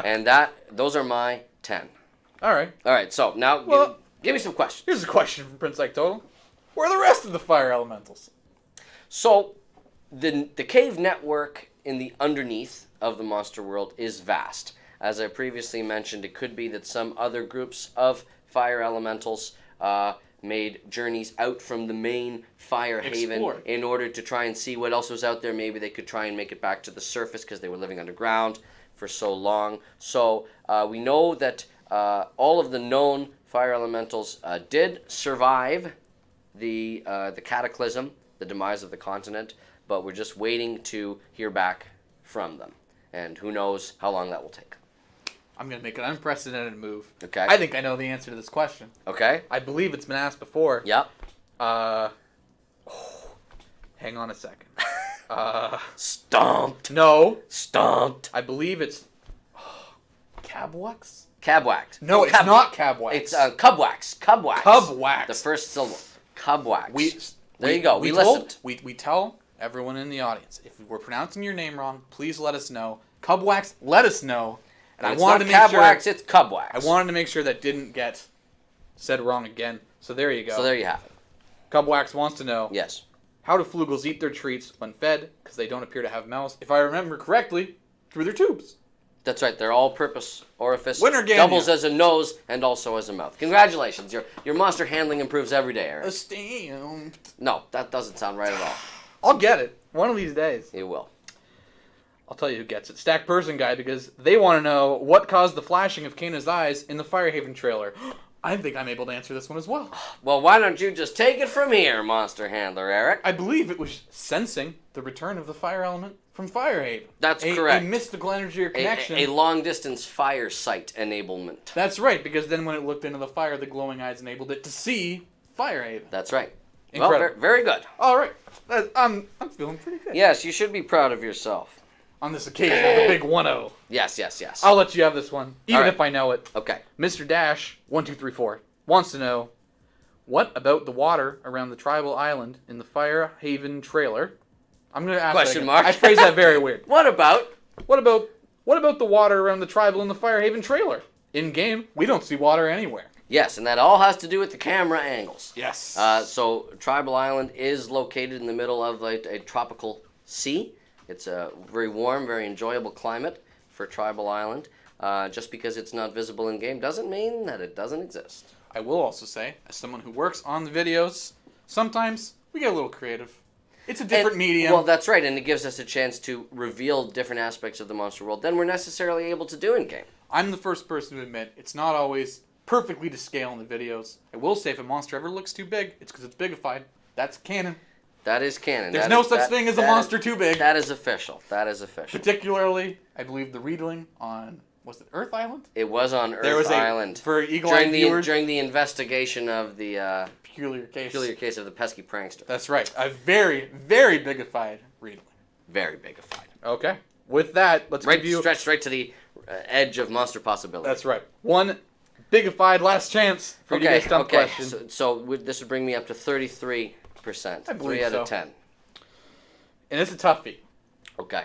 And those are my 10. All right. All right, so now give me some questions. Here's a question from Prince Ike Total. Where are the rest of the fire elementals? So, the cave network in the underneath of the monster world is vast. As I previously mentioned, it could be that some other groups of fire elementals made journeys out from the main fire haven in order to try and see what else was out there. Maybe they could try and make it back to the surface because they were living underground for so long. So we know that all of the known fire elementals did survive the cataclysm, the demise of the continent, but we're just waiting to hear back from them. And who knows how long that will take. I'm going to make an unprecedented move. Okay. I think I know the answer to this question. Okay. I believe it's been asked before. Yep. Hang on a second. Stumped. No. Stumped. I believe it's Cabwax? Cabwax. No, it's not Cabwax. It's Cubwax. Cubwax. Cubwax. The first syllable. Cubwax. There you go. We listened. We tell everyone in the audience, if we're pronouncing your name wrong, please let us know. Cubwax, let us know. And it's not Cabwax, it's Cubwax. I wanted to make sure that didn't get said wrong again. So there you go. So there you have it. Cubwax wants to know. Yes. How do flugels eat their treats when fed? Because they don't appear to have mouths. If I remember correctly, through their tubes. That's right. They're all-purpose orifice. Winner Ganya. Doubles as a nose and also as a mouth. Congratulations. Your monster handling improves every day, Eric. Esteemed. No, that doesn't sound right at all. I'll get it. One of these days. You will. I'll tell you who gets it. Stack Person Guy, because they want to know what caused the flashing of Kana's eyes in the Firehaven trailer. I think I'm able to answer this one as well. Well, why don't you just take it from here, monster handler Eric? I believe it was sensing the return of the fire element from Firehaven. That's correct. A mystical energy or connection. A long-distance fire sight enablement. That's right, because then when it looked into the fire, the glowing eyes enabled it to see Firehaven. That's right. Incredible. Well, very good. All right. I'm feeling pretty good. Yes, you should be proud of yourself. On this occasion of the big 1-0. Yes. I'll let you have this one, even right. if I know it. Okay. Mr. Dash 1234 wants to know, what about the water around the tribal island in the Firehaven trailer? I'm going to ask Question mark. I phrased that very weird. What about the water around the tribal in the Firehaven trailer? In game, we don't see water anywhere. Yes, and that all has to do with the camera angles. Yes. So Tribal Island is located in the middle of a tropical sea. It's a very warm, very enjoyable climate for Tribal Island. Just because it's not visible in game doesn't mean that it doesn't exist. I will also say, as someone who works on the videos, sometimes we get a little creative. It's a different medium. Well, that's right, and it gives us a chance to reveal different aspects of the monster world than we're necessarily able to do in game. I'm the first person to admit it's not always perfectly to scale in the videos. I will say if a monster ever looks too big, it's because it's bigified. That's canon. That is canon. There's no such thing as a monster too big. That is official. That is official. Particularly, I believe the Reedling on, was it Earth Island? It was on Earth Island. For eagle-eyed viewers. During the investigation of the peculiar case of the pesky prankster. That's right. A very, very bigified Reedling. Very bigified. Okay. With that, let's review. Stretched right to the edge of monster possibility. That's right. One bigified last chance for you to get stumped question. So this would bring me up to 33 percent. I believe 3 out so. of 10. And it's a toughie. Okay.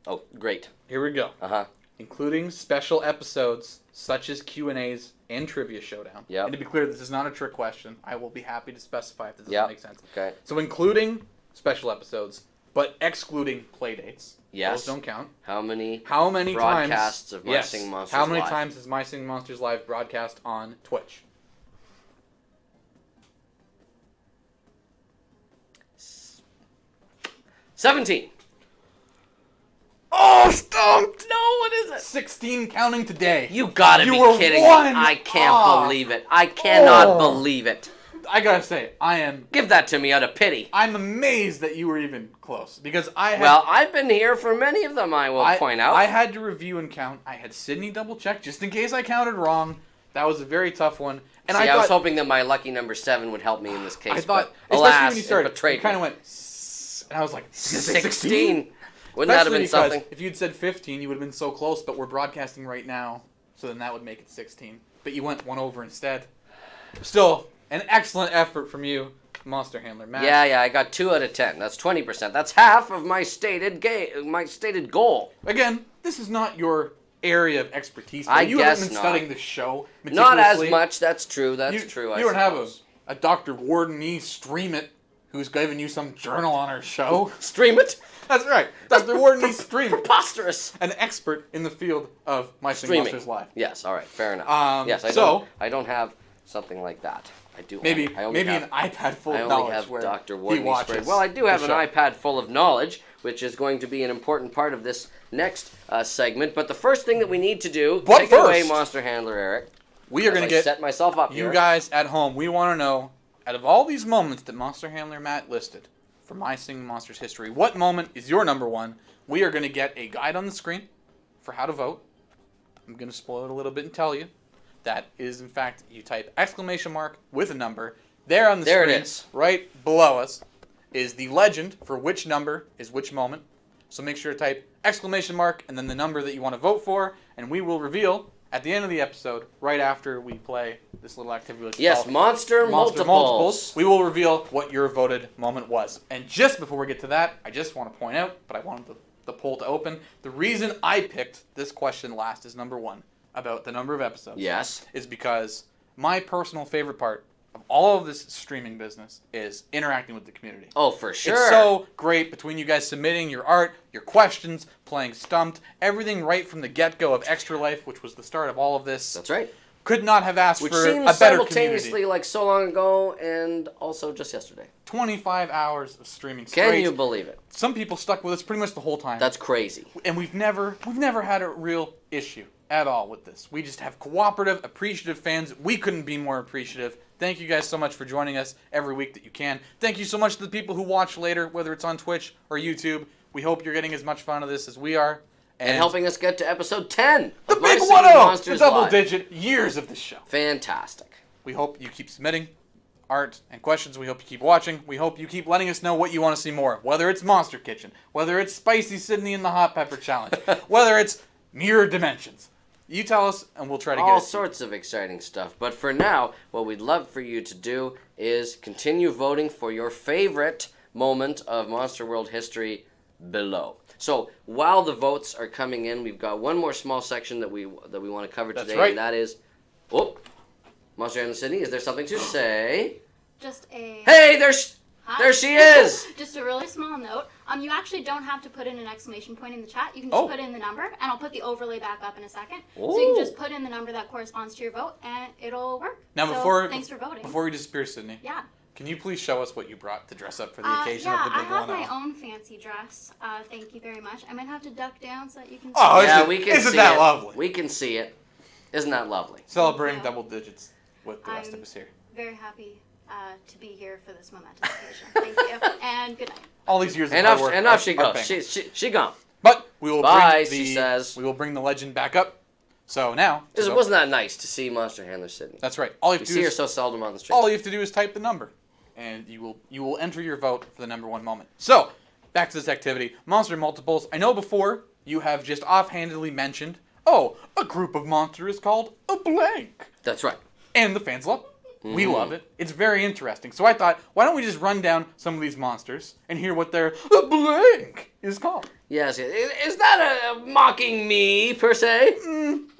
Oh, great. Here we go. Uh-huh. Including special episodes such as Q&As and Trivia Showdown. Yep. And to be clear, this is not a trick question. I will be happy to specify if this doesn't Yep. make sense. Okay. So including special episodes, but excluding play dates. Yes. Those don't count. How many times? broadcasts of My Singing Monsters How many Live? times has My Singing Monsters Live broadcast on Twitch? 17. Oh, stumped! No, what is it? 16 counting today. You gotta You be were kidding one me. I can't off. believe it. I cannot Oh. believe it. I gotta say, Give that to me out of pity. I'm amazed that you were even close because I had. Well, I've been here for many of them, I will point out. I had to review and count. I had Sydney double check just in case I counted wrong. That was a very tough one. And See, I thought, was hoping that my lucky number 7 would help me in this case. I thought, but especially alas, when you started, it betrayed you kind of me. went, and I was like, 16. Wouldn't that have been because something? if you'd said 15, you would have been so close, but we're broadcasting right now, so then that would make it 16. But you went one over instead. Still, an excellent effort from you, Monster Handler Matt. Yeah, I got 2 out of 10. That's 20%. That's half of my stated goal. Again, this is not your area of expertise. I you guess haven't been not. studying the show Not as meticulously. much. That's true. That's true. You don't have a Dr. Warden E. Stream It who's giving you some journal on our show. Stream it. That's right. Dr. Warden E. Stream It. Preposterous. An expert in the field of My Singing Streaming. Monsters Live. Yes. All right. Fair enough. Yes. I don't have something like that. I do. Maybe I only have, an iPad full I of only knowledge have where Dr. he Warden watches. spread. Well, I do have the an show. iPad full of knowledge, which is going to be an important part of this next segment. But the first thing that we need to do, But take it away, first, Monster Handler Eric. We are going to get set myself up you here. guys at home. We want to know, out of all these moments that Monster Handler Matt listed for My Singing Monsters history, what moment is your number one? We are going to get a guide on the screen for how to vote. I'm going to spoil it a little bit and tell you that is, in fact, you type exclamation mark with a number. There on the There it screen, is. right below us, is the legend for which number is which moment. So make sure to type exclamation mark and then the number that you want to vote for, and we will reveal at the end of the episode, right after we play this little activity. Which is Yes, called Monster Multiples. We will reveal what your voted moment was. And just before we get to that, I just want to point out, but I wanted the poll to open. The reason I picked this question last as number one about the number of episodes. Yes. Is because my personal favorite part of all of this streaming business is interacting with the community. Oh, for sure. It's so great between you guys submitting your art, your questions, playing Stumped, everything right from the get-go of Extra Life, which was the start of all of this. That's right. Could not have asked Which for seems a better simultaneously community. like so long ago and also just yesterday. 25 hours of streaming straight. Can you believe it? Some people stuck with us pretty much the whole time. That's crazy. And we've never had a real issue at all with this. We just have cooperative, appreciative fans. We couldn't be more appreciative. Thank you guys so much for joining us every week that you can. Thank you so much to the people who watch later, whether it's on Twitch or YouTube. We hope you're getting as much fun of this as we are. And helping us get to episode 10 the of My big Singing 1-0, the Monsters Live. double-digit years of this show. Fantastic. We hope you keep submitting art and questions. We hope you keep watching. We hope you keep letting us know what you want to see more of. Whether it's Monster Kitchen, whether it's Spicy Sydney and the Hot Pepper Challenge, whether it's Mirror Dimensions. You tell us, and we'll try to get All it. sorts of exciting stuff. But for now, what we'd love for you to do is continue voting for your favorite moment of Monster World history below. So while the votes are coming in, we've got one more small section that we want to cover That's today, right. and that is, Monster Handler Sydney, is there something to say? Just a... Hey, there she is! Just a really small note. You actually don't have to put in an exclamation point in the chat. You can just put in the number, and I'll put the overlay back up in a second. Ooh. So you can just put in the number that corresponds to your vote, and it'll work. Now, so thanks for voting. Before we disappear, Sydney, Yeah. can you please show us what you brought to dress up for the occasion of the I big have 1-0? my own fancy dress. Thank you very much. I might have to duck down so that you can see Oh, it. Yeah, we can isn't see that it. lovely? We can see it. Isn't that lovely? Celebrating Yeah. double digits with the rest of I'm us here. very happy to be here for this momentous occasion. Thank you, and good night. All these years of And hard off, work and off are- she are goes. paying. She gone. But we will Bye, bring the she says. we will bring the legend back up. So now, to vote. Wasn't that nice to see Monster Handler Sydney? That's right. All you We have to see do her is so seldom on the street. all you have to do is type the number, and you will enter your vote for the number one moment. So back to this activity, Monster Multiples. I know before you have just offhandedly mentioned, a group of monsters is called a blank, That's right. and the fans love it. it. We love it. It's very interesting. So I thought, why don't we just run down some of these monsters and hear what their blank is called? Yes. Is that a mocking me, per se?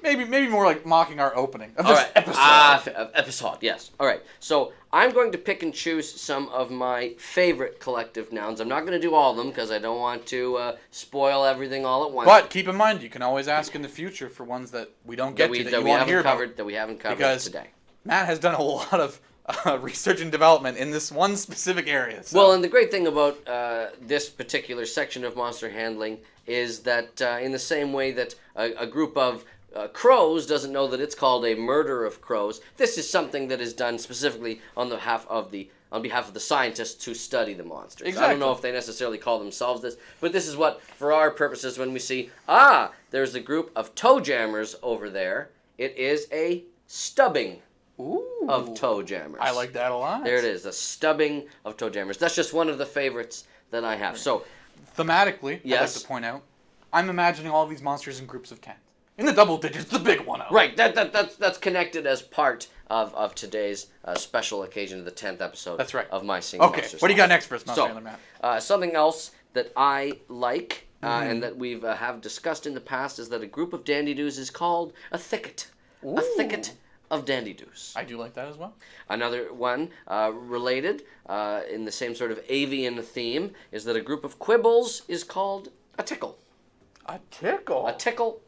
Maybe more like mocking our opening of All this right. episode. Episode, yes. All right. So I'm going to pick and choose some of my favorite collective nouns. I'm not going to do all of them because I don't want to spoil everything all at once. But keep in mind, you can always ask in the future for ones that we don't get to that you want to hear about. That we haven't covered Because today. Matt has done a lot of research and development in this one specific area. So. Well, and the great thing about this particular section of monster handling is that in the same way that a group of crows doesn't know that it's called a murder of crows, this is something that is done specifically on behalf of the scientists who study the monsters. Exactly. I don't know if they necessarily call themselves this, but this is what, for our purposes, when we see, there's a group of toe jammers over there, it is a stubbing of toe jammers. I like that a lot. There it is, a stubbing of toe jammers. That's just one of the favorites that I have. So, thematically, yes. I'd like to point out, I'm imagining all these monsters in groups of 10. In the double digits, the big one. Right, that's connected as part of today's special occasion of the 10th episode. That's right. Of my Single Okay, Monsters. what do you got next for us, Monster So, Handler Matt? something else that I like and that we've have discussed in the past is that a group of dandy-doos is called a thicket. Ooh. A thicket of dandy-doos. I do like that as well. Another one related in the same sort of avian theme is that a group of quibbles is called a tickle. A tickle? A tickle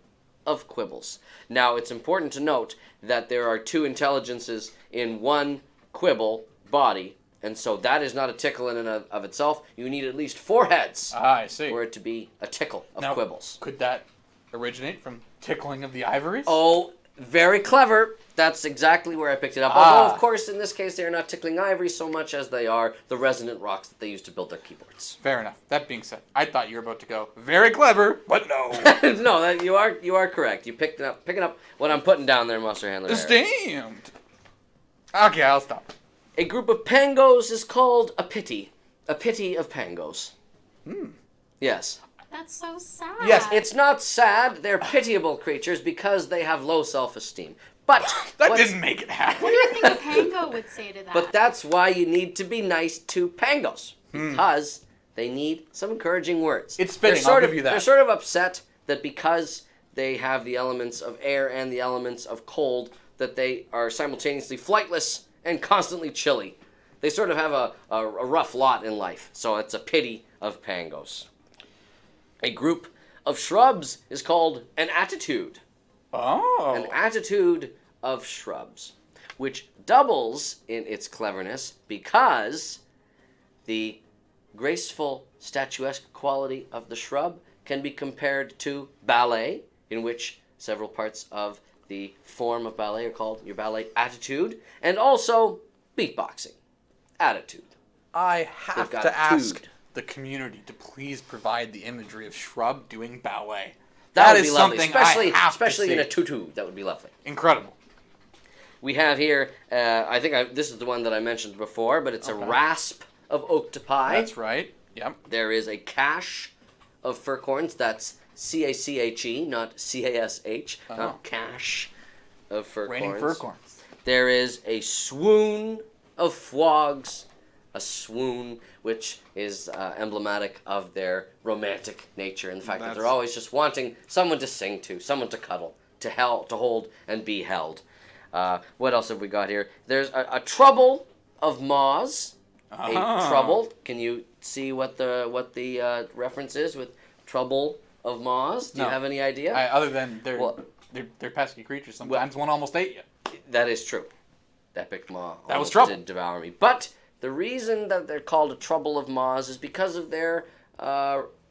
of quibbles. Now, it's important to note that there are two intelligences in one quibble body, and so that is not a tickle in and of itself. You need at least 4 heads I see. for it to be a tickle of quibbles. Could that originate from tickling of the ivories? Oh, very clever. That's exactly where I picked it up. Although, of course, in this case, they are not tickling ivory so much as they are the resonant rocks that they use to build their keyboards. Fair enough. That being said, I thought you were about to go very clever, but no. No, you are correct. You picking up what I'm putting down there, Monster Handler. Esteemed. Okay, I'll stop. A group of pangos is called a pity. A pity of pangos. Yes. That's so sad. Yes, It's not sad. They're pitiable creatures because they have low self-esteem. But that didn't make it happen. What do you think a pango would say to that? But that's why you need to be nice to pangos. Because they need some encouraging words. It's fitting, They're I'll give you that. They're sort of upset that because they have the elements of air and the elements of cold, that they are simultaneously flightless and constantly chilly. They sort of have a rough lot in life. So it's a pity of pangos. A group of shrubs is called an attitude. Oh. An attitude of shrubs, which doubles in its cleverness because the graceful, statuesque quality of the shrub can be compared to ballet, in which several parts of the form of ballet are called your ballet attitude, and also beatboxing, attitude. I have They've got to ask tude. the community to please provide the imagery of shrub doing ballet. That would is be lovely, something especially I have especially to in see. a tutu. That would be lovely. Incredible. We have here, I think this is the one that I mentioned before, but it's a rasp of octopi. That's right. Yep. There is a cache of furcorns. That's C-A-C-H-E, not C-A-S-H, not cache of furcorns. Raining furcorns. There is a swoon of fwogs, a swoon which is emblematic of their romantic nature and the fact that they're always just wanting someone to sing to, someone to cuddle, to hold, and be held. What else have we got here? There's a trouble of maws. A trouble. Can you see what the reference is with trouble of maws? Do you have any idea? Other than they're pesky creatures. Sometimes one almost ate you. That is true. Epic maw. That was almost trouble. Did devour me. But the reason that they're called a trouble of maws is because of their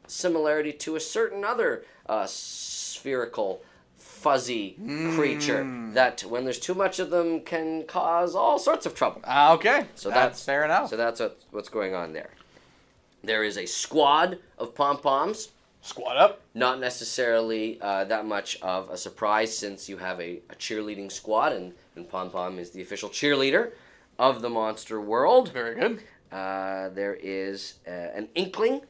similarity to a certain other spherical, fuzzy creature that, when there's too much of them, can cause all sorts of trouble. Okay. So that's fair enough. So that's what's going on there. There is a squad of pom-poms. Squat up. Not necessarily that much of a surprise, since you have a cheerleading squad, and Pom-Pom is the official cheerleader of the monster world. Very good. There is an inkling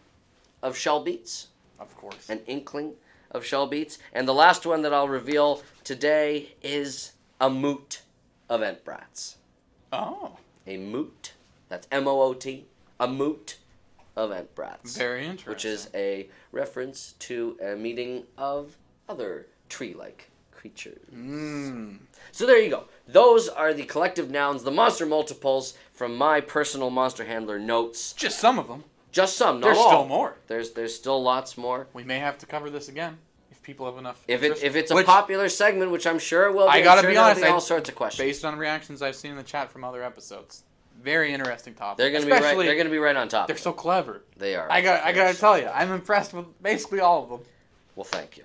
of shell beats. Of course. An inkling of shell beats. And the last one that I'll reveal today is a moot of Entbrats. Oh. A moot. That's M-O-O-T. A moot of ant brats. Very interesting. Which is a reference to a meeting of other tree-like creatures. So there you go. Those are the collective nouns, the monster multiples from my personal monster handler notes. Just some of them. Just some, not There's all. still more. There's still lots more. We may have to cover this again if people have enough. If interest. it's a popular segment, which I'm sure it will be, I gotta be honest, all sorts of questions. Based on reactions I've seen in the chat from other episodes, very interesting topic. They're gonna be right. They're gonna be right on top. They're so clever. They are. I gotta tell you, I'm impressed with basically all of them. Well, thank you.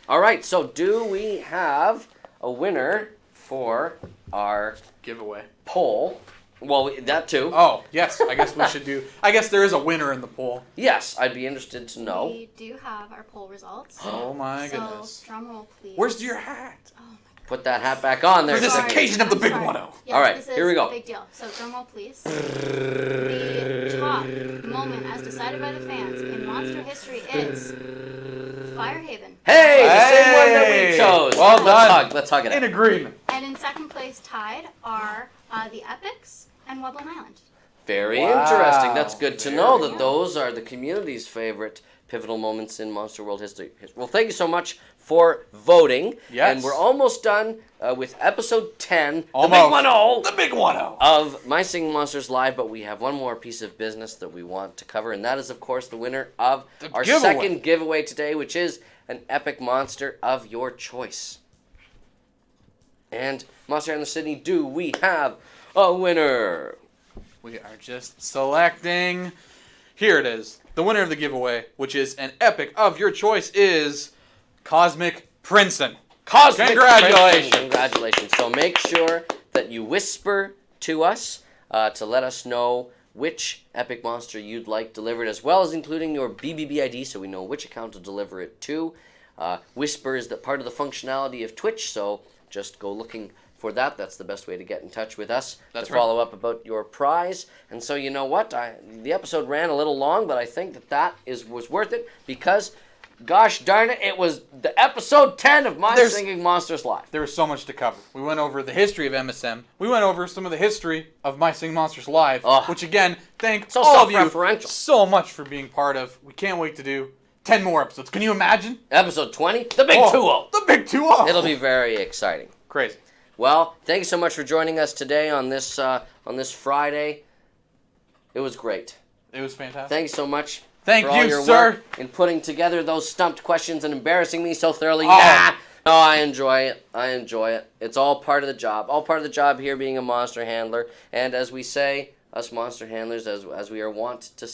All right. So, do we have a winner for our Giveaway. poll? Well, that too. Oh, yes. I guess we should do. I guess there is a winner in the poll. Yes, I'd be interested to know. We do have our poll results. Oh my so, goodness. drum roll, please. Where's your hat? Oh my god. Put that hat back on there. For this sir. occasion of the big 1-0. Yes, All right, this is here we go. a big deal. So, drum roll, please. The top moment, as decided by the fans in monster history, is Firehaven. Hey, the same one that we chose. Well done. Let's hug it In out. agreement. And in second place, tied, are the Epics and Wublin Island. Very Wow. interesting. That's good to know Very that those are the community's favorite pivotal moments in Monster World history. Well, thank you so much for voting. Yes. And we're almost done with episode 10, Almost. the big 1-0 The big 1-0. of My Singing Monsters Live, but we have one more piece of business that we want to cover, and that is, of course, the winner of The our giveaway. second giveaway today, which is an epic monster of your choice. And Monster Handler Sydney, do we have a winner? We are just selecting. Here it is. The winner of the giveaway, which is an epic of your choice, is Cosmic Princeton. Cosmic Congratulations. Princeton. Congratulations. So make sure that you whisper to us to let us know which epic monster you'd like delivered, as well as including your BBB ID so we know which account to deliver it to. Whisper is part of the functionality of Twitch, so just go looking for that. That's the best way to get in touch with us. That's to right. follow up about your prize. And so you know what? The episode ran a little long, but I think that was worth it because, gosh darn it, it was the episode 10 of My Singing Monsters Live. There was so much to cover. We went over the history of MSM. We went over some of the history of My Singing Monsters Live, Oh. which again, thank So all of you self-referential. so much for being part of. We can't wait to do 10 more episodes. Can you imagine? Episode 20, the big 2-0. The big 2-0. It'll be very exciting. crazy. Well, thank you so much for joining us today on this Friday. It was great. It was fantastic. Thank you so much. Thank for all you, your sir. work in putting together those stumped questions and embarrassing me so thoroughly. Oh. Nah. No, I enjoy it. I enjoy it. It's all part of the job. All part of the job here being a monster handler. And as we say, us monster handlers, as we are wont to say,